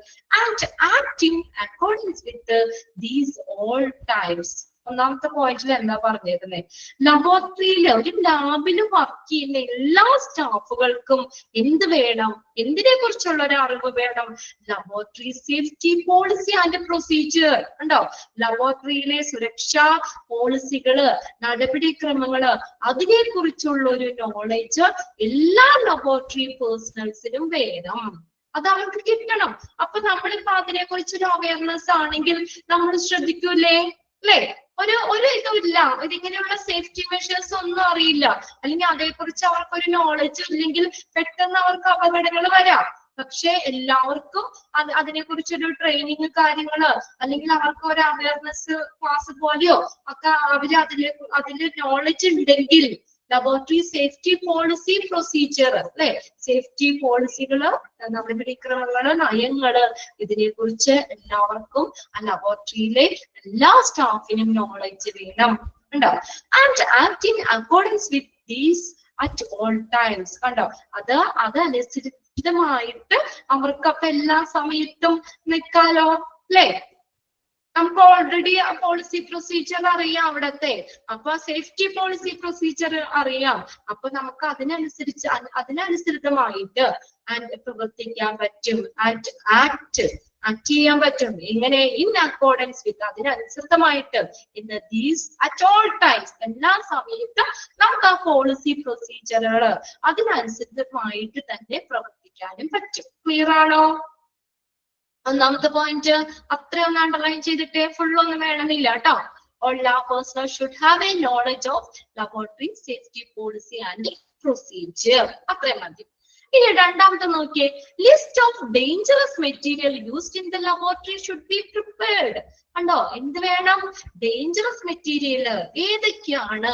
and acting according with these all times. ഒന്നാമത്തെ പോയിന്റിൽ എന്താ പറഞ്ഞിരുന്നത്? ലബോറട്ടറിയിൽ ഒരു ലാബില് വർക്ക് ചെയ്യുന്ന എല്ലാ സ്റ്റാഫുകൾക്കും എന്ത് വേണം? എന്തിനെ കുറിച്ചുള്ള ഒരു അറിവ് വേണം? Laboratory safety policy and procedure ഉണ്ടോ? ലബോറട്ടറിയിലെ സുരക്ഷാ പോളിസികള്, നടപടിക്രമങ്ങള്, അതിനെ കുറിച്ചുള്ള ഒരു നോളജ് എല്ലാ ലബോറട്ടറി പേഴ്സണൽസിനും വേണം. അത് അവർക്ക് കിട്ടണം. അപ്പൊ നമ്മളിപ്പോ അതിനെ കുറിച്ചൊരു അവയർനെസ് ആണെങ്കിൽ നമ്മൾ ശ്രദ്ധിക്കൂലേ? അല്ലെ, ഒരു ഇതുമില്ല, ഇതിങ്ങനെയുള്ള സേഫ്റ്റി മെഷേഴ്സ് ഒന്നും അറിയില്ല, അല്ലെങ്കിൽ അതേക്കുറിച്ച് അവർക്കൊരു നോളജ് ഇല്ലെങ്കിൽ പെട്ടെന്ന് അവർക്ക് അപകടങ്ങൾ വരാം. പക്ഷെ എല്ലാവർക്കും അതിനെ കുറിച്ചൊരു ട്രെയിനിങ് കാര്യങ്ങള് അല്ലെങ്കിൽ അവർക്ക് ഒരു അവയർനെസ് ക്ലാസ് പോലെയോ ഒക്കെ അതില് നോളജ് ഉണ്ടെങ്കിൽ ലബോറട്ടറി സേഫ്റ്റി പോളിസി പ്രൊസീജിയർ അല്ലെ, സേഫ്റ്റി പോളിസികള്, നടപടിക്രമങ്ങള്, നയങ്ങള്, ഇതിനെ കുറിച്ച് എല്ലാവർക്കും ആ ലബോറട്ടറിയിലെ എല്ലാ സ്റ്റാഫിനും നോളജ് വേണം. കണ്ടോ? And acting according with these at all times. കണ്ടോ? അതനുസരിതമായിട്ട് അവർക്ക് അപ്പൊ എല്ലാ സമയത്തും നിൽക്കാലോ, അല്ലെ? നമുക്ക് ഓൾറെഡി ആ പോളിസി പ്രൊസീജിയർ അറിയാം അവിടത്തെ. അപ്പൊ സേഫ്റ്റി പോളിസി പ്രൊസീജിയർ അറിയാം. അപ്പൊ നമുക്ക് അതിനനുസൃതമായിട്ട് പ്രവർത്തിക്കാൻ പറ്റും, ആക്ട് ചെയ്യാൻ പറ്റും. എങ്ങനെ? ഇൻ അക്കോർഡൻസ് വിത്ത്, അതിനനുസൃതമായിട്ട്. In these at all times, എല്ലാ സമയത്തും നമുക്ക് ആ പോളിസി പ്രൊസീജിയറുകള് അതിനനുസൃതമായിട്ട് തന്നെ പ്രവർത്തിക്കാനും പറ്റും. ക്ലിയർ ആണോ? ഒന്നാമത്തെ പോയിന്റ് അത്രയൊന്നും അണ്ടർലൈൻ ചെയ്തിട്ട് ഫുള്ളൊന്നും വേണമെന്നില്ല കേട്ടോ. All personnel should have a knowledge of laboratory safety policy and procedure. അത്രയും മതി. ഇനി രണ്ടാമത്തെ നോക്കിയേ, list of dangerous material used in the laboratory should be prepared. കണ്ടോ? എന്ത് വേണം? ഡേഞ്ചറസ് മെറ്റീരിയൽ ഏതൊക്കെയാണ്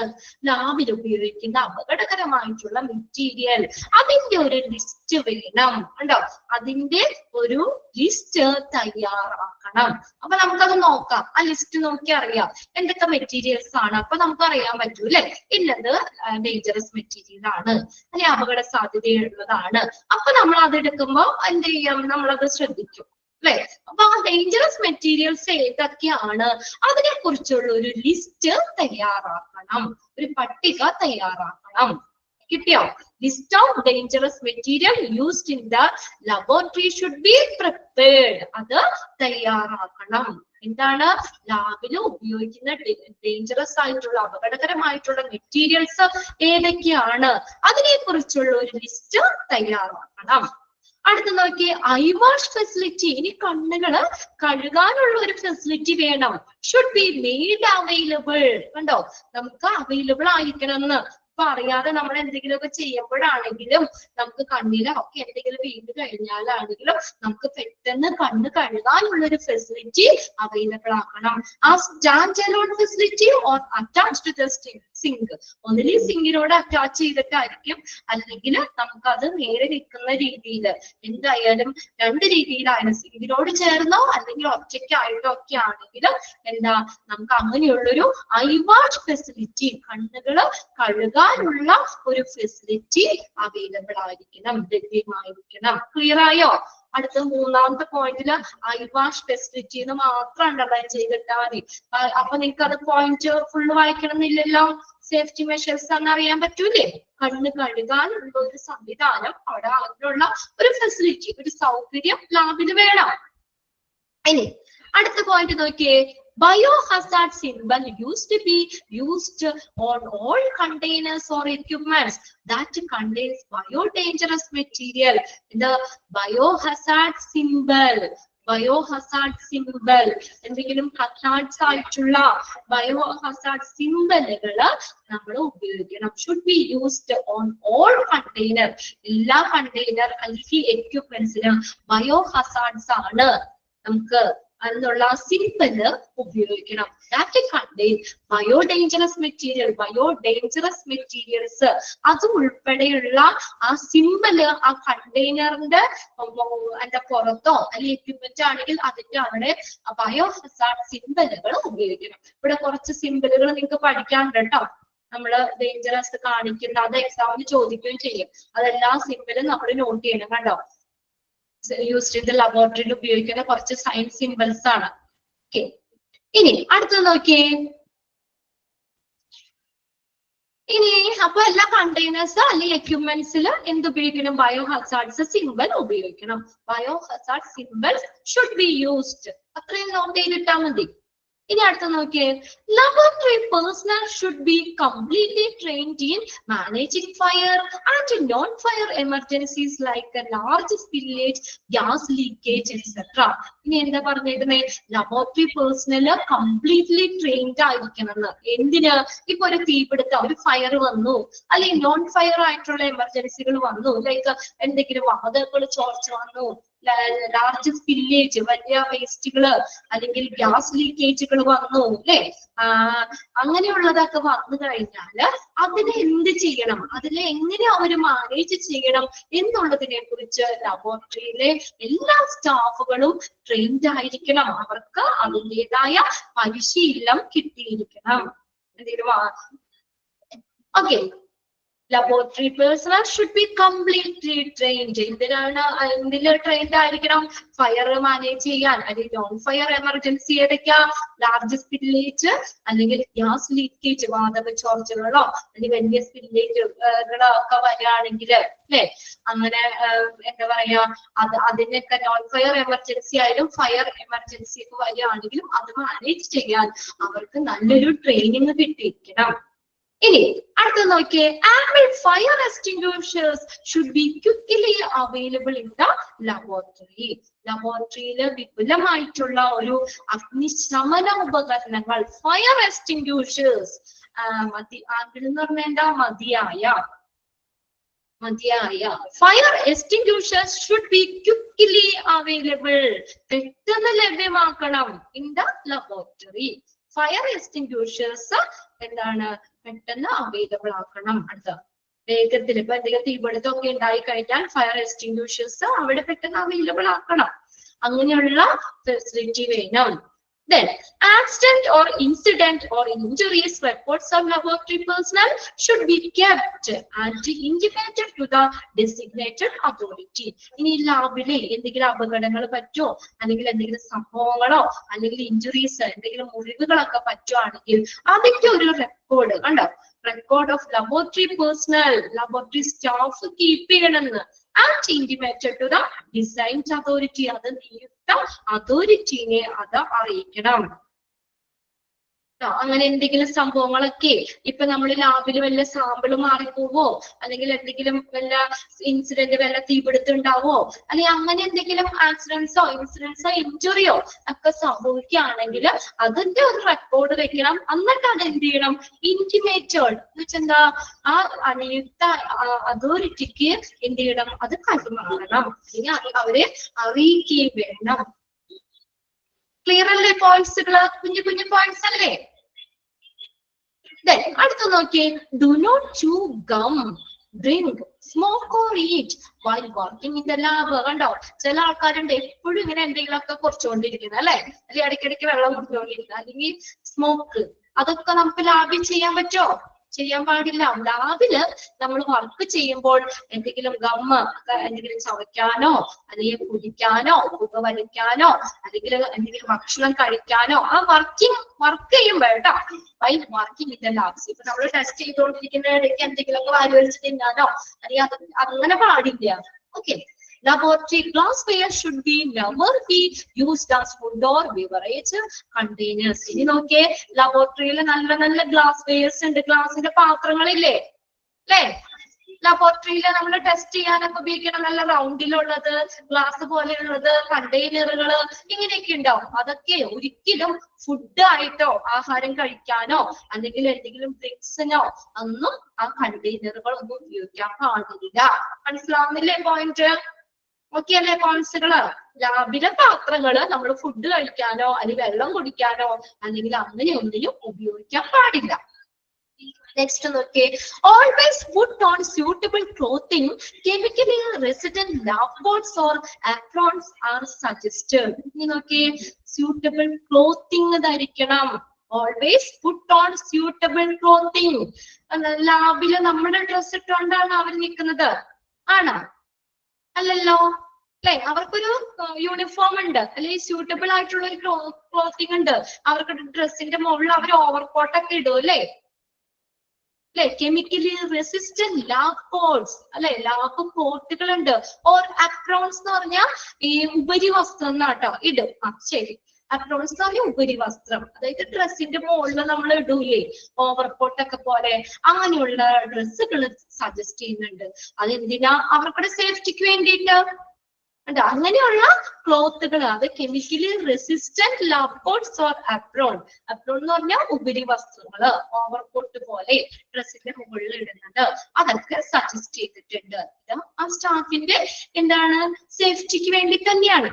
ലാബിൽ ഉപയോഗിക്കുന്ന അപകടകരമായിട്ടുള്ള മെറ്റീരിയൽ, അതിന്റെ ഒരു ലിസ്റ്റ് വേണം. കണ്ടോ? അതിന്റെ ഒരു ലിസ്റ്റ് തയ്യാറാക്കണം. അപ്പൊ നമുക്കത് നോക്കാം. ആ ലിസ്റ്റ് നോക്കി അറിയാം എന്തൊക്കെ മെറ്റീരിയൽസ് ആണ്. അപ്പൊ നമുക്ക് അറിയാൻ പറ്റൂ അല്ലെ, ഇന്നത് ഡേഞ്ചറസ് മെറ്റീരിയൽ ആണ്, അല്ലെങ്കിൽ അപകട സാധ്യതയുള്ളതാണ്. അപ്പൊ നമ്മൾ അതെടുക്കുമ്പോ എന്ത് ചെയ്യാം? നമ്മളത് ശ്രദ്ധിക്കും അല്ലെ. അപ്പൊ ആ ഡേഞ്ചറസ് മെറ്റീരിയൽസ് ഏതൊക്കെയാണ് അതിനെ കുറിച്ചുള്ള ഒരു ലിസ്റ്റ് തയ്യാറാക്കണം, ഒരു പട്ടിക തയ്യാറാക്കണം. കിട്ടിയോ? List of dangerous material used in the laboratory should be prepared. അത് തയ്യാറാക്കണം. എന്താണ്? ലാബില് ഉപയോഗിക്കുന്ന ഡേഞ്ചറസ് ആയിട്ടുള്ള അപകടകരമായിട്ടുള്ള മെറ്റീരിയൽസ് ഏതൊക്കെയാണ് അതിനെ കുറിച്ചുള്ള ഒരു ലിസ്റ്റ് തയ്യാറാക്കണം. അടുത്ത നോക്കിയേ, ഐ വാഷ് ഫെസിലിറ്റി. ഇനി കണ്ണുകള് കഴുകാനുള്ള ഒരു ഫെസിലിറ്റി വേണം. Should be made available. കണ്ടോ, നമുക്ക് അവൈലബിൾ ആയിരിക്കണം എന്ന്. ഇപ്പൊ അറിയാതെ നമ്മൾ എന്തെങ്കിലുമൊക്കെ ചെയ്യുമ്പോഴാണെങ്കിലും നമുക്ക് കണ്ണിലൊക്കെ എന്തെങ്കിലും വീണ് കഴിഞ്ഞാലാണെങ്കിലും നമുക്ക് പെട്ടെന്ന് കണ്ണ് കഴുകാനുള്ള ഒരു ഫെസിലിറ്റി അവൈലബിൾ ആക്കണം. ആ stand alone facility or attach to the sink. ഒന്നിലും സിങ്കിനോട് അറ്റാച്ച് ചെയ്തിട്ടായിരിക്കും, അല്ലെങ്കിൽ നമുക്കത് നേരെ നിൽക്കുന്ന രീതിയിൽ, എന്തായാലും രണ്ട് രീതിയിലായാലും സിങ്കിനോട് ചേർന്നോ അല്ലെങ്കിൽ ഒറ്റയ്ക്കായിട്ടോ ഒക്കെ ആണെങ്കിലും എന്താ നമുക്ക് അങ്ങനെയുള്ളൊരു ഐ വാഷ് ഫെസിലിറ്റി, കണ്ണുകള് കഴുകാനുള്ള ഒരു ഫെസിലിറ്റി അവൈലബിൾ ആയിരിക്കണം, ലഭ്യമായിരിക്കണം. ക്ലിയർ ആയോ? അടുത്ത മൂന്നാമത്തെ പോയിന്റില് ഐ വാഷ് ഫെസിലിറ്റി എന്ന് മാത്രം അണ്ടർലൈൻ ചെയ്തിട്ടാൽ മതി. അപ്പൊ നിങ്ങൾക്ക് അത് പോയിന്റ് ഫുള്ള് വായിക്കണം എന്നില്ലല്ലോ. സേഫ്റ്റി മെഷേഴ്സ് എന്ന് അറിയാൻ പറ്റൂലേ? കണ്ണ് കഴുകാനുള്ള ഒരു സംവിധാനം, അവിടെ അതിനുള്ള ഒരു ഫെസിലിറ്റി, ഒരു സൗകര്യം ലാബിൽ വേണം. ഇനി അടുത്ത പോയിന്റ് നോക്കിയേ, biohazard symbol used to be used on all containers or equipments that contains biodangerous material. The biohazard symbol, എന്തെങ്കിലും ഹസാർഡ്സ് ആയിട്ടുള്ള ബയോഹസാർഡ് സിംബലുകള് നമ്മൾ ഉപയോഗിക്കണം. Should be used on all container. എല്ലാ കണ്ടെയ്നർ അല്ലെങ്കിൽ എക്യുപ്മെന്റ്സിനും ബയോഹസാർഡ്സ് ആണ് നമുക്ക് എന്നുള്ള സിംബല് ഉപയോഗിക്കണം. ദാറ്റ് കണ്ടെയ്ൻ ബയോഡേഞ്ചറസ് മെറ്റീരിയൽസ് അത് ഉൾപ്പെടെയുള്ള ആ സിംബല് ആ കണ്ടെയ്നറിന്റെ അതിന്റെ പുറത്തോ അല്ലെങ്കിൽ എക്യുപ്മെന്റ് ആണെങ്കിൽ അതിന്റെ അവിടെ ബയോഹസാർഡ് സിംബലുകൾ ഉപയോഗിക്കണം. ഇവിടെ കുറച്ച് സിംബലുകൾ നിങ്ങൾക്ക് പഠിക്കാനുണ്ട് കേട്ടോ. നമ്മള് ഡേഞ്ചറസ് കാണിക്കുന്ന അത് എക്സാമിന് ചോദിക്കുകയും ചെയ്യും. അതെല്ലാം സിംബലും നമ്മൾ നോട്ട് ചെയ്യണം. കണ്ടോ, യൂസ്ഡ് ഇൻ ദ ലബോറട്ടറിയിൽ ഉപയോഗിക്കുന്ന കുറച്ച് സയൻസ് സിംബൽസ് ആണ്. ഓക്കെ, ഇനി അടുത്തത് നോക്കിയേ. ഇനി അപ്പൊ എല്ലാ കണ്ടെയ്നേഴ്സ് അല്ലെങ്കിൽ എക്യുപ്മെന്റ്സിൽ എന്ത് ഉപയോഗിക്കണം? ബയോഹസാർഡ്സ് സിംബൽ ഉപയോഗിക്കണം. ബയോഹസാർഡ് സിംബൽസ് ഷുഡ് ബി യൂസ്ഡ്. അത്രയും നോട്ട് ചെയ്തിട്ടാ മതി. ഇനി അടുത്ത നോക്കിയേ, laboratory personnel should be completely trained in managing fire and non-fire emergencies like a large spillage, gas leakage, etc. ഇനി എന്താ പറഞ്ഞിരുന്നേ? ലബോറട്ടറി പേഴ്സണൽ കംപ്ലീറ്റ്ലി ട്രെയിൻഡ് ആയിരിക്കണം. എന്തിന്? ഇപ്പൊ ഒരു തീപിടുത്തം, ഒരു ഫയർ വന്നു, അല്ലെങ്കിൽ നോൺ ഫയർ ആയിട്ടുള്ള എമർജൻസികൾ വന്നു, ലൈക്ക് എന്തെങ്കിലും വാതകങ്ങൾ ചോർച്ച വന്നു, ലാർജ് സ്പില്ലേജ്, വലിയ വേസ്റ്റുകള്, അല്ലെങ്കിൽ ഗ്യാസ് ലീക്കേജുകൾ വന്നു, അല്ലെ? അങ്ങനെയുള്ളതൊക്കെ വന്നു കഴിഞ്ഞാല് അതിനെ എന്ത് ചെയ്യണം, അതിനെ എങ്ങനെ അവര് മാനേജ് ചെയ്യണം എന്നുള്ളതിനെ കുറിച്ച് ലബോറട്ടറിയിലെ എല്ലാ സ്റ്റാഫുകളും ട്രെയിൻഡ് ആയിരിക്കണം. അവർക്ക് അതിൻ്റെതായ പരിശീലനം കിട്ടിയിരിക്കണം. എന്തെങ്കിലും okay. Laboratory personnel should be completely trained. എന്തിനാണ് എന്തില് ട്രെയിൻഡ് ആയിരിക്കണം? ഫയർ മാനേജ് ചെയ്യാൻ, അല്ലെങ്കിൽ നോൺ ഫയർ എമർജൻസി ഏതൊക്കെയാ? ലാർജ് സ്പില്ലേജ് അല്ലെങ്കിൽ ഗ്യാസ് ലീക്കേജ്, വാതക ചോർച്ചകളോ അല്ലെങ്കിൽ വലിയ സ്പില്ലേജുകളോ ഒക്കെ വരികയാണെങ്കിൽ അല്ലെ, അങ്ങനെ എന്താ പറയാ, അതിനൊക്കെ നോൺ ഫയർ എമർജൻസി ആയാലും ഫയർ എമർജൻസി ഒക്കെ വരികയാണെങ്കിലും അത് മാനേജ് ചെയ്യാൻ അവർക്ക് നല്ലൊരു ട്രെയിനിങ് കിട്ടിയിരിക്കണം. ഇനി അടുത്ത നോക്കിയേ, ample fire extinguishers should be quickly available in the laboratory. ലബോറട്ടറിയിൽ വിപുലമായിട്ടുള്ള ഒരു അഗ്നിശമന ഉപകരണങ്ങൾ, ഫയർ എക്സ്റ്റിംഗ്വിഷേഴ്സ്. ആംബിൾ എന്ന് പറഞ്ഞാൽ എന്താ? മതിയായ fire extinguishers should be quickly available. പെട്ടെന്ന് ലഭ്യമാക്കണം in the laboratory. Fire extinguishers എന്താണ്? പെട്ടെന്ന് അവൈലബിൾ ആക്കണം. അടുത്ത വേഗത്തിൽ ഇപ്പൊ എന്തെങ്കിലും തീപിടുത്തമൊക്കെ ഉണ്ടായി കഴിഞ്ഞാൽ ഫയർ എക്സ്റ്റിംഗ്വിഷേഴ്സ് അവിടെ പെട്ടെന്ന് അവൈലബിൾ ആക്കണം. അങ്ങനെയുള്ള ഫെസിലിറ്റി വേണം. Then, accident or incident or injuries reports of laboratory personnel should be kept and intimated to the designated authority. ഇനി ലാബിലെ എന്തെങ്കിലും അപകടങ്ങൾ പറ്റുമോ, അല്ലെങ്കിൽ എന്തെങ്കിലും സംഭവങ്ങളോ, അല്ലെങ്കിൽ ഇഞ്ചുറീസ്, എന്തെങ്കിലും മുറിവുകളൊക്കെ പറ്റുവാണെങ്കിൽ അതിന്റെ ഒരു റെക്കോർഡ് കണ്ടോ, record of laboratory personnel, laboratory staff keep ചെയ്യണമെന്ന്. And intimated to the designed authority, അത് നിയുക്ത അതോറിറ്റിനെ അത് അറിയിക്കണം. അങ്ങനെ എന്തെങ്കിലും സംഭവങ്ങളൊക്കെ ഇപ്പൊ നമ്മൾ ലാബിൽ വല്ല സാമ്പിള് മാറിപ്പോവോ, അല്ലെങ്കിൽ എന്തെങ്കിലും വല്ല ഇൻസിഡന്റ് വല്ല തീപിടുത്തം ഉണ്ടാവോ, അല്ലെങ്കിൽ അങ്ങനെ എന്തെങ്കിലും ആക്സിഡൻസോ ഇൻസിഡൻസോ ഇഞ്ചുറിയോ ഒക്കെ സംഭവിക്കുകയാണെങ്കിൽ അതിന്റെ ഒരു റെക്കോർഡ് വെക്കണം. എന്നിട്ട് അത് എന്ത് ചെയ്യണം, ഇന്റിമേറ്റഡ് എന്ന് വെച്ചെന്താ ആ അനിയുക്ത അതോറിറ്റിക്ക് എന്ത് ചെയ്യണം, അത് കൈമാറണം, അല്ലെങ്കിൽ അവരെ അറിയിക്കുകയും വേണം. ക്ലിയർ അല്ലേ പോയിന്റ്സുകള്? കുഞ്ഞു കുഞ്ഞു പോയിന്റ്സ് അല്ലേ? അടുത്ത് നോക്കിയേ, ഡു നോട്ട് ചൂ gum, drink, smoke or eat while working in the lab. കണ്ടോ, ചില ആൾക്കാരുണ്ട് എപ്പോഴും ഇങ്ങനെ എന്തെങ്കിലുമൊക്കെ കുറച്ചുകൊണ്ടിരിക്കുന്നത് അല്ലെ, അല്ലെങ്കിൽ ഇടയ്ക്കിടയ്ക്ക് വെള്ളം കുടിച്ചുകൊണ്ടിരിക്കുന്നത്, അല്ലെങ്കിൽ സ്മോക്ക്. അതൊക്കെ നമുക്ക് ലാബിൽ ചെയ്യാൻ പറ്റുമോ? ചെയ്യാൻ പാടില്ല. ലാബില് നമ്മൾ വർക്ക് ചെയ്യുമ്പോൾ എന്തെങ്കിലും ഗമ്മ് എന്തെങ്കിലും ചവയ്ക്കാനോ അല്ലെങ്കിൽ കുടിക്കാനോ പുകവലിക്കാനോ അല്ലെങ്കിൽ എന്തെങ്കിലും ഭക്ഷണം കഴിക്കാനോ ആ വർക്ക് ചെയ്യുമ്പോൾ കേട്ടോ, വർക്കിംഗ് ഇൻ ദ ലാബ്സ്. ഇപ്പൊ നമ്മൾ ടെസ്റ്റ് ചെയ്തുകൊണ്ടിരിക്കുന്ന ഇടയ്ക്ക് എന്തെങ്കിലുമൊക്കെ വാരി വലിച്ച് തിന്നാനോ അല്ലെങ്കിൽ അത് അങ്ങനെ പാടില്ല. Okay. Laboratory glassware should never be used as food or beverage containers. ഇനി നോക്കിയേ, ലബോറട്ടറിയിൽ നല്ല നല്ല ഗ്ലാസ്വെയർസ് ഉണ്ട്, ഗ്ലാസിന്റെ പാത്രങ്ങളില്ലേ അല്ലേ? ലബോറട്ടറിയിൽ നമ്മൾ ടെസ്റ്റ് ചെയ്യാനൊക്കെ ഉപയോഗിക്കണം നല്ല റൗണ്ടിലുള്ളത്, ഗ്ലാസ് പോലെയുള്ളത്, കണ്ടെയ്നറുകള് ഇങ്ങനെയൊക്കെ ഉണ്ടാവും. അതൊക്കെ ഒരിക്കലും ഫുഡ് ആയിട്ടോ ആഹാരം കഴിക്കാനോ അല്ലെങ്കിൽ എന്തെങ്കിലും ഡ്രിങ്ക്സിനോ ഒന്നും ആ കണ്ടെയ്നറുകൾ ഒന്നും ഉപയോഗിക്കാൻ പാടില്ല. മനസ്സിലാവുന്നില്ലേ പോയിന്റ്? ഓക്കെ അല്ലേ പോയിന്റ്സുകള്? ലാബിലെ പാത്രങ്ങള് നമ്മൾ ഫുഡ് കഴിക്കാനോ അല്ലെങ്കിൽ വെള്ളം കുടിക്കാനോ അല്ലെങ്കിൽ അങ്ങനെ ഒന്നിനും ഉപയോഗിക്കാൻ പാടില്ല. നെക്സ്റ്റ് നോക്കിയേ, always put on suitable clothing, chemically resistant lab coats or aprons are suggested. ഇനി നോക്കിയേ, സ്യൂട്ടബിൾ ക്ലോത്തിങ് ധരിക്കണം. Always put on suitable clothing. ലാബില് നമ്മുടെ ഡ്രസ് ഇട്ടുകൊണ്ടാണ് അവർ നിൽക്കുന്നത്, ആണോ? അല്ലല്ലോ അല്ലെ? അവർക്കൊരു യൂണിഫോം ഉണ്ട്, അല്ലെങ്കിൽ സ്യൂട്ടബിൾ ആയിട്ടുള്ള ഒരു ക്ലോത്തിങ് ഉണ്ട്. അവർക്ക് ഡ്രസ്സിന്റെ മുകളിൽ അവർ ഓവർകോട്ടൊക്കെ ഇടും അല്ലെ? കെമിക്കലി റെസിസ്റ്റന്റ് ലാബ് കോട്ട്സ് അല്ലെ, ലാബ് കോട്ടുകൾ ഉണ്ട്. ഓർ അപ്രോൺസ് എന്ന് പറഞ്ഞാൽ ഈ ഉപരിവസ്ത്രം എന്നാട്ടോ ഇടും. ശരി, അപ്രോൺസ് എന്ന് പറഞ്ഞാൽ ഉപരിവസ്ത്രം, അതായത് ഡ്രസ്സിന്റെ മുകളിൽ നമ്മൾ ഇടൂലേ ഓവർകോട്ടൊക്കെ പോലെ, അങ്ങനെയുള്ള ഡ്രസ്സുകൾ സജസ്റ്റ് ചെയ്യുന്നുണ്ട്. അതെന്തിനാ? അവർക്കുടെ സേഫ്റ്റിക്ക് വേണ്ടിയിട്ട്. അങ്ങനെയുള്ള ക്ലോത്തുകൾ, അത് chemically resistant lab coats or apron. Apron എന്ന് പറഞ്ഞാൽ ഉപരിവസ്ത്രങ്ങള്, ഓവർകോട്ട് പോലെ ഡ്രസ്സിന്റെ മുകളിൽ ഇടുന്നത്, അതൊക്കെ സജസ്റ്റ് ചെയ്തിട്ടുണ്ട്. ഇത് ആ സ്റ്റാഫിന്റെ എന്താണ്, സേഫ്റ്റിക്ക് വേണ്ടി തന്നെയാണ്.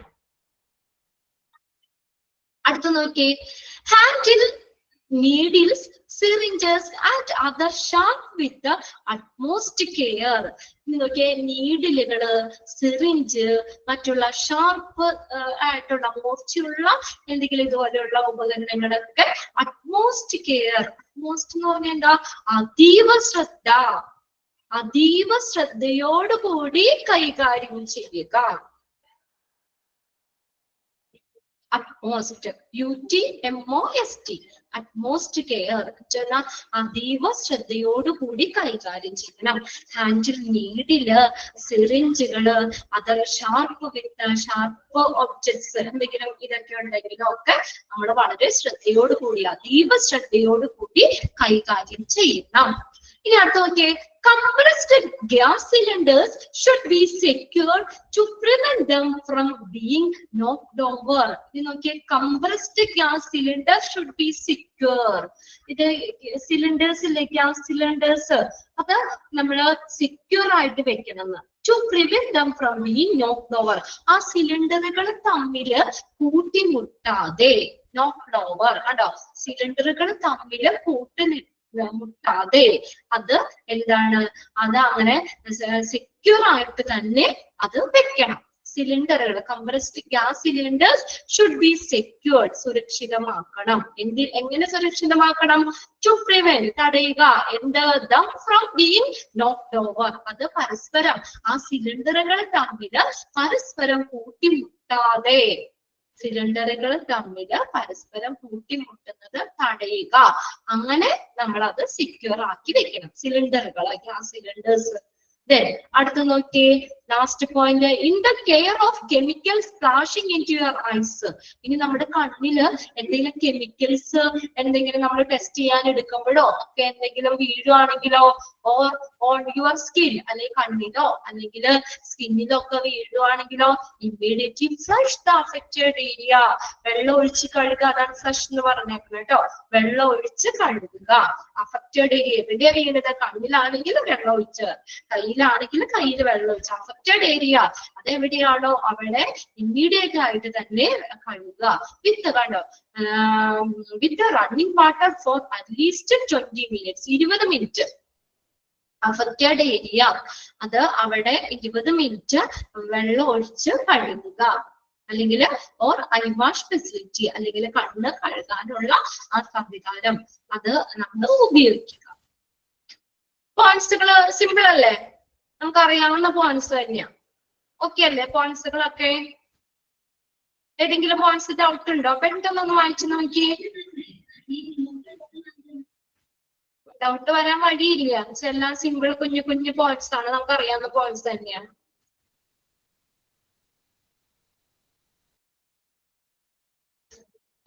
അടുത്ത നോക്കി, handle needles, syringes and other sharp with the utmost care. നോക്കിയേ, നീഡിലുകള്, സിറിഞ്ച്, മറ്റുള്ള ഷാർപ്പ് ആയിട്ടുള്ള മൂർച്ചയുള്ള എന്തെങ്കിലും ഇതുപോലെയുള്ള ഉപകരണങ്ങളൊക്കെ അറ്റ്മോസ്റ്റ് കെയർ. അറ്റ്മോസ്റ്റ് എന്ന് പറഞ്ഞാൽ എന്താ? അതീവ ശ്രദ്ധ, അതീവ ശ്രദ്ധയോടുകൂടി കൈകാര്യം ചെയ്യുക. അറ്റ്മോസ്റ്റ്, UTMOST, അറ്റ്മോസ്റ്റ് കെയർ, അതീവ ശ്രദ്ധയോടുകൂടി കൈകാര്യം ചെയ്യണം. ഹാൻഡിൽ നീഡില്, സിറിഞ്ചുകള്, other sharp with sharp objects എന്തെങ്കിലും ഇതൊക്കെ ഉണ്ടെങ്കിലും ഒക്കെ നമ്മൾ വളരെ ശ്രദ്ധയോടുകൂടി, അതീവ ശ്രദ്ധയോടുകൂടി കൈകാര്യം ചെയ്യണം. ഇനി അടുത്ത നോക്കിയേ, compressed gas cylinders should be secured to prevent them from being knocked over. ഇത് നോക്കിയേ, compressed gas cylinders should be secure. ഇത് സിലിണ്ടേഴ്സ് ഇല്ലേ, ഗ്യാസ് സിലിണ്ടേഴ്സ്, അത് നമ്മൾ സെക്യൂർ ആയിട്ട് വെക്കണം. To prevent them from being knocked over. ആ സിലിണ്ടറുകൾ തമ്മില് കൂട്ടിമുട്ടാതെ, knocked over കണ്ടോ, സിലിണ്ടറുകൾ തമ്മില് മുട്ടാതെ അത് എന്താണ്, അത് അങ്ങനെ സെക്യൂർ ആയിട്ട് തന്നെ അത് വെക്കണം. സിലിണ്ടറുകൾ, compressed gas cylinders should be secured, സുരക്ഷിതമാക്കണം. എങ്ങനെ സുരക്ഷിതമാക്കണം? ടു പ്രിവെന്റ്, തടയുക. എന്ത്? Them from being knocked over, അത് പരസ്പരം ആ സിലിണ്ടറുകൾ തമ്മിൽ പരസ്പരം കൂട്ടിമുട്ടാതെ, സിലിണ്ടറുകൾ തമ്മിൽ പരസ്പരം കൂട്ടിമുട്ടുന്നത് തടയുക. അങ്ങനെ നമ്മൾ അത് സെക്യൂർ ആക്കി വെക്കണം. സിലിണ്ടറുകൾ, ഗ്യാസ് സിലിണ്ടേഴ്സ് Then അടുത്ത നോക്കിയേ last point in the care of chemicals splashing into your eyes. ഇനി നമ്മുടെ കണ്ണില് എന്തെങ്കിലും കെമിക്കൽസ് എന്തെങ്കിലും നമ്മൾ ടെസ്റ്റ് ചെയ്യാൻ എടുക്കുമ്പോഴോ ഒക്കെ എന്തെങ്കിലും വീഴുവാണെങ്കിലോ ഓർ ഓൺ യുവർ സ്കിൻ അല്ലെങ്കിൽ കണ്ണിലോ അല്ലെങ്കിൽ സ്കിന്നിലോ ഒക്കെ വീഴുവാണെങ്കിലോ immediately flush the affected area. വെള്ളം ഒഴിച്ച് കഴുകുക, അതാണ് ഫ്ലഷ് എന്ന് പറഞ്ഞേക്കുന്നത് കേട്ടോ. വെള്ളം ഒഴിച്ച് കഴുകുക. അഫക്റ്റഡ് ഏരിയ എവിടെയാ വീണത്? കണ്ണിലാണെങ്കിൽ വെള്ളം ഒഴിച്ച്, കയ്യിലാണെങ്കിൽ കയ്യിൽ വെള്ളം ഒഴിച്ച്. അഫക്റ്റഡ് ഏരിയ അതെവിടെയാണോ അവിടെ ഇമ്മീഡിയറ്റ് ആയിട്ട് തന്നെ കഴുകുക. വിത്ത് കണ്ടോ with running water for at least 20 minutes, 20 minute. Affected area അത് അവിടെ 20 മിനിറ്റ് വെള്ളം ഒഴിച്ച് കഴുകുക. അല്ലെങ്കിൽ ഓർ ഐ വാഷ് ഫെസിലിറ്റി അല്ലെങ്കിൽ കണ്ണ് കഴുകാനുള്ള ആ സംവിധാനം അത് നമ്മൾ ഉപയോഗിക്കുക. പോയിന്റ്സുകള് സിമ്പിൾ അല്ലേ? നമുക്ക് അറിയാവുന്ന പോയിന്റ്സ് തന്നെയാണ്. ഓക്കെ അല്ലേ പോയിന്റ്സുകളൊക്കെ? ഏതെങ്കിലും പോയിന്റ്സ് ഡൗട്ട് ഉണ്ടോ? പെട്ടെന്നൊന്ന് വായിച്ചു നോക്കി. ഡൗട്ട് വരാൻ വഴിയില്ല. എല്ലാം സിമ്പിൾ കുഞ്ഞു കുഞ്ഞു പോയിന്റ്സ് ആണ്, നമുക്ക് അറിയാവുന്ന പോയിന്റ്സ് തന്നെയാണ്.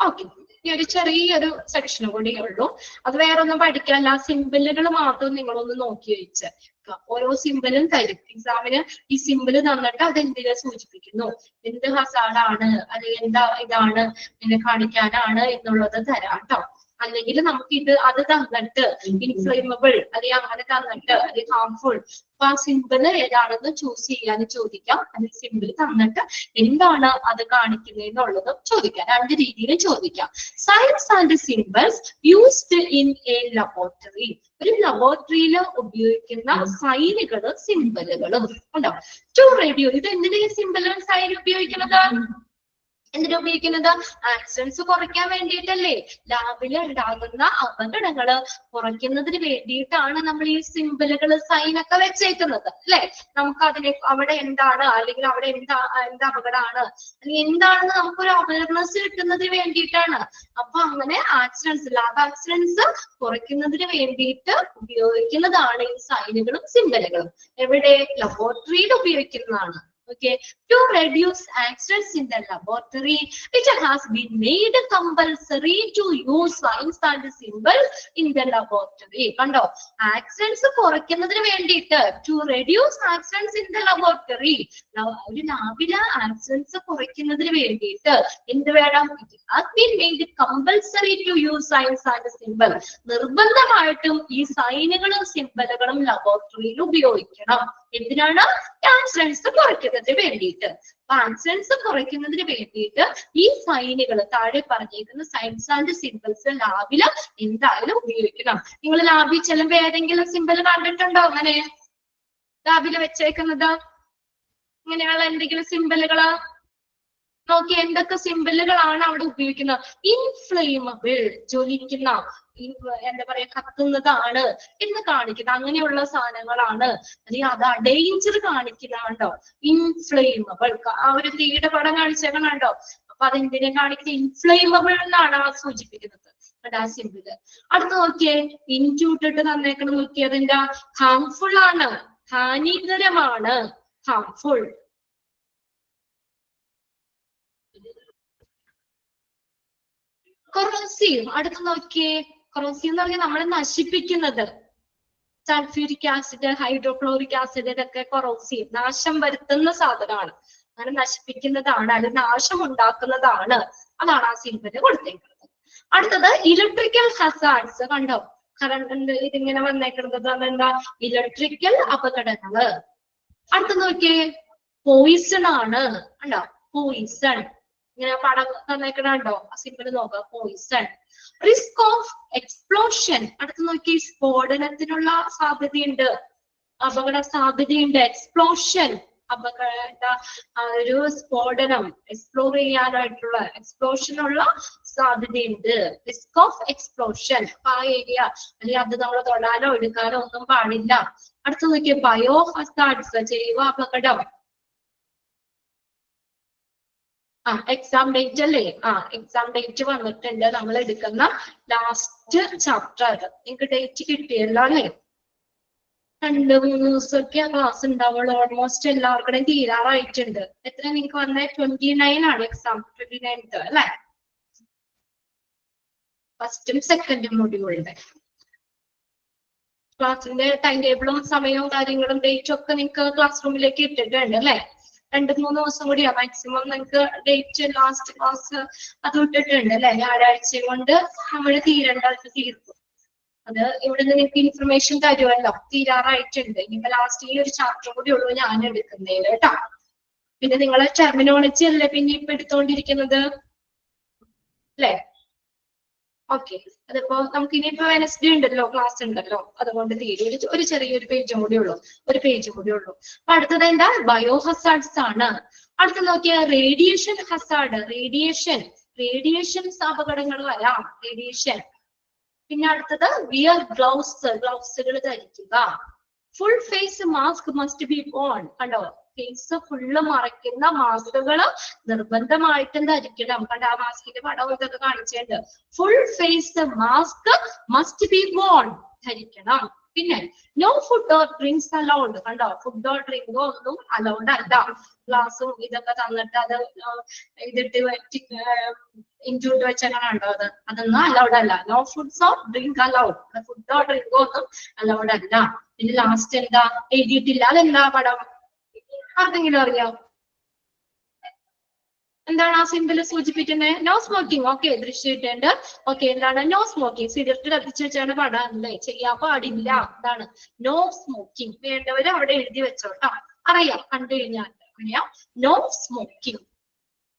ഓക്കെ, ഈ ഒരു ചെറിയൊരു സെക്ഷനും കൂടി ഉള്ളൂ. അത് വേറെ ഒന്നും പഠിക്കാനല്ല, സിമ്പിളുകൾ മാത്രം നിങ്ങളൊന്ന് നോക്കി വെച്ച് ഓരോ സിമ്പിളും തരും എക്സാമിന്. ഈ സിമ്പിള് തന്നിട്ട് അതെന്തിനെ സൂചിപ്പിക്കുന്നു, എന്ത് ഹസാർഡാണ് അല്ലെങ്കിൽ എന്താ ഇതാണ് എന്നെ കാണിക്കാനാണ് എന്നുള്ളത് തരാം കേട്ടോ. അല്ലെങ്കിൽ നമുക്ക് ഇത് അത് തന്നിട്ട് ഇൻഫ്ലേമബിൾ അല്ലെങ്കിൽ അങ്ങനെ തന്നിട്ട് അല്ലെങ്കിൽ ഹാർംഫുൾ അപ്പൊ ആ സിമ്പിള് ഏതാണെന്ന് ചൂസ് ചെയ്യാന്ന് ചോദിക്കാം. അല്ലെങ്കിൽ സിമ്പിൾ തന്നിട്ട് എന്താണ് അത് കാണിക്കുന്നത് എന്നുള്ളതും ചോദിക്കാം. രണ്ട് രീതിയിൽ ചോദിക്കാം. Signs and symbols used in a laboratory. ഒരു ലബോറട്ടറിയിൽ ഉപയോഗിക്കുന്ന സൈനുകളും സിമ്പിളുകളും ഉണ്ടോ? ടു റേഡിയോ ഇത് എന്തിനാ സിമ്പിളും സൈൻ ഉപയോഗിക്കുന്നത്? എന്തിനാ ഉപയോഗിക്കുന്നത്? ആക്സിഡൻസ് കുറയ്ക്കാൻ വേണ്ടിയിട്ടല്ലേ? ലാബിൽ ഉണ്ടാകുന്ന അപകടങ്ങള് കുറയ്ക്കുന്നതിന് വേണ്ടിയിട്ടാണ് നമ്മൾ ഈ സിമ്പിളുകള് സൈനൊക്കെ വെച്ചേക്കുന്നത് അല്ലെ? നമുക്ക് അതിനെ അവിടെ എന്താണ് അല്ലെങ്കിൽ അവിടെ എന്താ അപകടമാണ് അല്ലെങ്കിൽ എന്താണെന്ന് നമുക്കൊരു അവയർനെസ് കിട്ടുന്നതിന് വേണ്ടിയിട്ടാണ്. അപ്പൊ അങ്ങനെ ആക്സിഡൻസ് ലാബ് ആക്സിഡൻസ് കുറയ്ക്കുന്നതിന് വേണ്ടിയിട്ട് ഉപയോഗിക്കുന്നതാണ് ഈ സൈനുകളും സിമ്പിളുകളും. എവിടെ? ലബോറട്ടറിയിൽ ഉപയോഗിക്കുന്നതാണ്. Okay, to reduce accidents in the laboratory, it has been made compulsory to use signs and symbols in the laboratory. കണ്ടോ? ആക്സിഡൻസ് കുറയ്ക്കുന്നതിന് വേണ്ടിയിട്ട് to reduce accidents in the laboratory, ഒരു ലാബില് ആക്സിഡൻസ് കുറയ്ക്കുന്നതിന് വേണ്ടിയിട്ട് എന്ത് വേണം? It has been made compulsory to use signs and symbols. നിർബന്ധമായിട്ടും ഈ സൈനുകളും സിംബലുകളും ലബോറട്ടറിയിൽ ഉപയോഗിക്കണം. എന്തിനാണ്? ആക്സിഡൻസ് കുറയ്ക്കുന്നതിന് വേണ്ടിയിട്ട്. ആക്സിഡൻസ് കുറയ്ക്കുന്നതിന് വേണ്ടിയിട്ട് ഈ സൈനുകൾ താഴെ പറഞ്ഞേക്കുന്ന സൈൻസ് ആൻഡ് സിമ്പിൾസ് ലാബില് എന്തായാലും ഉപയോഗിക്കണം. നിങ്ങൾ ലാബിൽ ചെല്ലുമ്പോ ഏതെങ്കിലും സിമ്പിൾ കണ്ടിട്ടുണ്ടോ? അങ്ങനെ ലാബില് വെച്ചേക്കുന്നത് ഇങ്ങനെയുള്ള എന്തെങ്കിലും സിമ്പിളുകള് നോക്കി. എന്തൊക്കെ സിമ്പിളുകളാണ് അവിടെ ഉപയോഗിക്കുന്നത്? ഇൻഫ്ലേമബിൾ ജ്വലിക്കുന്ന എന്താ പറയാ കത്തുന്നതാണ് എന്ന് കാണിക്കുന്ന അങ്ങനെയുള്ള സാധനങ്ങളാണ്. അല്ലെങ്കിൽ അത് ഡേഞ്ചർ കാണിക്കുന്നതാണ്ടോ ഇൻഫ്ലേമബിൾ. ആ ഒരു തീയുടെ പടം കാണിച്ചേക്കണുണ്ടോ? അപ്പൊ അതെന്തിനെ കാണിക്കുന്നത്? ഇൻഫ്ലേമബിൾ എന്നാണ് ആ സൂചിപ്പിക്കുന്നത്. ആ സിമ്പിള്. അടുത്ത് നോക്കിയേ, ഇൻറ്റ്യൂട്ടിട്ട് തന്നേക്കണം. നോക്കിയേ, അതെന്താ? ഹാംഫുൾ ആണ്, ഹാനികരമാണ്, ഹാംഫുൾ. കൊറോസീവ്. അടുത്ത് നോക്കിയേ, കൊറോസീവ് എന്ന് പറഞ്ഞാൽ നമ്മളെ നശിപ്പിക്കുന്നത്. സൾഫ്യൂരിക് ആസിഡ്, ഹൈഡ്രോക്ലോറിക് ആസിഡ് ഇതൊക്കെ കൊറോസീവ്, നാശം വരുത്തുന്ന സാധനമാണ്. അങ്ങനെ നശിപ്പിക്കുന്നതാണ്, അത് നാശം ഉണ്ടാക്കുന്നതാണ്. അതാണ് ആ സിമ്പിള് കൊടുത്തേക്കുന്നത്. അടുത്തത് ഇലക്ട്രിക്കൽ ഹസാർഡ്സ്. കണ്ടോ? കറണ്ട് ഇതിങ്ങനെ വന്നേക്കുന്നത് അതെന്താ? ഇലക്ട്രിക്കൽ അപകടങ്ങള്. അടുത്ത നോക്കിയേ, പോയിസൺ ആണ്. കണ്ടോ? പോയിസൺ ഇങ്ങനെ പടം തന്നേക്കണുണ്ടോ? ആ സിമ്പിൾ നോക്കാം. പോയിസൺ. Risk of explosion. അടുത്ത് നോക്കി, സ്ഫോടനത്തിനുള്ള സാധ്യതയുണ്ട്, അപകട സാധ്യതയുണ്ട്. എക്സ്പ്ലോഷൻ ഒരു സ്ഫോടനം എക്സ്പ്ലോർ ചെയ്യാനായിട്ടുള്ള എക്സ്പ്ലോഷനുള്ള സാധ്യതയുണ്ട്. Risk of explosion. ആ ഏരിയ അല്ലെങ്കിൽ അത് നമ്മൾ തൊടാനോ എടുക്കാനോ ഒന്നും പാടില്ല. അടുത്ത് നോക്കിയ ബയോ ഹസാർഡ്സ്, ജൈവ അപകടം. എക്സാം ഡേറ്റ് അല്ലേ? എക്സാം ഡേറ്റ് വന്നിട്ടുണ്ട്. നമ്മൾ എടുക്കുന്ന ലാസ്റ്റ് ചാപ്റ്റർ. നിങ്ങൾക്ക് ഡേറ്റ് കിട്ടിയല്ലോ അല്ലേ? 2-3 ദിവസമൊക്കെ ക്ലാസ് ഉണ്ടാവുള്ളൂ. ഓൾമോസ്റ്റ് എല്ലാവർക്കും തീരാറായിട്ടുണ്ട്. എത്ര നിങ്ങൾക്ക് വന്ന 29 ആണ് എക്സാം, 29th അല്ലെ? ഫസ്റ്റും സെക്കൻഡും മൊഡ്യൂളിന്റെ ക്ലാസ്സിന്റെ ടൈം ടേബിളും സമയവും കാര്യങ്ങളും ഡേറ്റും ഒക്കെ നിങ്ങൾക്ക് ക്ലാസ് റൂമിലേക്ക് ഇട്ടിട്ടുണ്ട് അല്ലെ? 2-3 ദിവസം കൂടിയാ മാക്സിമം നിങ്ങൾക്ക് ഡേറ്റ്, ലാസ്റ്റ് ക്ലാസ് അത് ഇട്ടിട്ടുണ്ട് അല്ലെ? വ്യാഴാഴ്ച കൊണ്ട് നമ്മൾ തീരേണ്ടത് തീർക്കും. അത് ഇവിടെ നിങ്ങൾക്ക് ഇൻഫർമേഷൻ തരുമല്ലോ. തീരാറായിട്ടുണ്ട്. ഇനിയിപ്പോ ലാസ്റ്റ് ഈ ഒരു ചാപ്റ്റർ കൂടി ഉള്ളൂ ഞാൻ എടുക്കുന്നതിൽ കേട്ടോ. പിന്നെ നിങ്ങളെ ടെർമിനോളജി അല്ലേ പിന്നെ ഇപ്പൊ എടുത്തോണ്ടിരിക്കുന്നത് അല്ലെ? ഓക്കെ, അതിപ്പോ നമുക്ക് ഇനിയിപ്പോ വെനസ്ഡേ ഉണ്ടല്ലോ, ക്ലാസ് ഉണ്ടല്ലോ, അതുകൊണ്ട് തീരെ ഒരു ചെറിയൊരു പേജും കൂടി ഉള്ളൂ, ഒരു പേജും കൂടി ഉള്ളൂ. അപ്പൊ അടുത്തത് എന്താ? ബയോ ഹസാർഡ്സ് ആണ്. അടുത്ത നോക്കിയാൽ റേഡിയേഷൻ ഹസാർഡ്. റേഡിയേഷൻസ് അപകടങ്ങൾ വരാം, റേഡിയേഷൻ. പിന്നെ അടുത്തത് വിയർ ഗ്ലൗസുകൾ ധരിക്കുക. Full face mask must be on. കണ്ടോ, ഫേസ് ഫുള്ള് മറയ്ക്കുന്ന മാസ്കുകൾ നിർബന്ധമായിട്ടും ധരിക്കണം. കണ്ടോ, ആ മാസ്കിന്റെ പടം ഇതൊക്കെ കാണിച്ചിട്ടുണ്ട്. Full face mask must be on, ധരിക്കണം. പിന്നെ no food or drinks allowed. കണ്ടോ, ഫുഡോ ഡ്രിങ്കോ ഒന്നും അലൗഡ് അല്ല. ഗ്ലാസും ഇതൊക്കെ തന്നിട്ട് അത് ഇതിട്ട് ഇൻക്ലൂഡ് വെച്ചങ്ങനെ ഉണ്ടോ? അതൊന്നും അലൗഡ് അല്ല. No foods or drink allowed. ഫുഡോ ഡ്രിങ്കോ ഒന്നും അലൗഡ് അല്ല. പിന്നെ ലാസ്റ്റ് എന്താ എഴുതിയിട്ടില്ല, അതെന്താ പടം? ആർക്കെങ്കിലും അറിയാം എന്താണ് ആ സിമ്പിൾ സൂചിപ്പിക്കുന്നത്? No smoking. ഓക്കെ, ദൃശ്യമുണ്ട്. ഓക്കെ, എന്താണ് നോ സ്മോക്കിംഗ്? സിഗരറ്റ് കത്തിച്ച് വെച്ചാണ് പടം അല്ലേ? ചെയ്യാൻ പാടില്ല. എന്താണ് നോ സ്മോക്കിംഗ്? വേണ്ടവര് അവിടെ എഴുതി വെച്ചോട്ടോ. അറിയാം, കണ്ടു കഴിഞ്ഞാൽ അറിയാം. No smoking.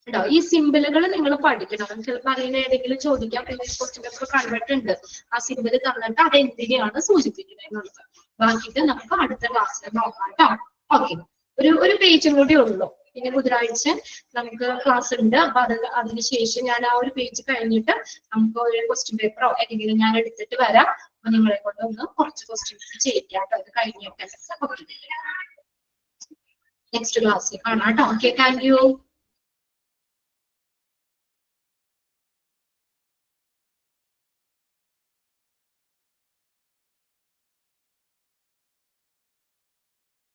ഉണ്ടോ? ഈ സിമ്പിളുകൾ നിങ്ങൾ പഠിക്കണം. ചിലപ്പോൾ അതിന് ഏതെങ്കിലും ചോദിക്കാം. ക്വസ്റ്റ്യൻ പേപ്പർ കണ്ടിട്ടുണ്ട്. ആ സിമ്പിൾ തന്നിട്ട് അത് എന്തിനെയാണ് സൂചിപ്പിക്കുന്നത് എന്നുള്ളത്. ബാക്കിയിട്ട് നമുക്ക് അടുത്ത ക്ലാസ്സിൽ നോക്കാം കേട്ടോ. ഓക്കെ, ഒരു പേജും കൂടി ഉള്ളൂ. പിന്നെ ബുധനാഴ്ച നമുക്ക് ക്ലാസ് ഉണ്ട്. അപ്പൊ അതിനുശേഷം ഞാൻ ആ ഒരു പേജ് കഴിഞ്ഞിട്ട് നമുക്ക് ഒരു ക്വസ്റ്റ്യൻ പേപ്പറോ ഏതെങ്കിലും ഞാൻ എടുത്തിട്ട് വരാം. അപ്പൊ നിങ്ങളെ കൊണ്ട് ഒന്ന് കുറച്ച് ക്വസ്റ്റ്യൻസ് ചെയ്യിക്കാം. അത് കഴിഞ്ഞിട്ട് നെക്സ്റ്റ് ക്ലാസ്സിൽ കാണാം കേട്ടോ. Okay, thank you.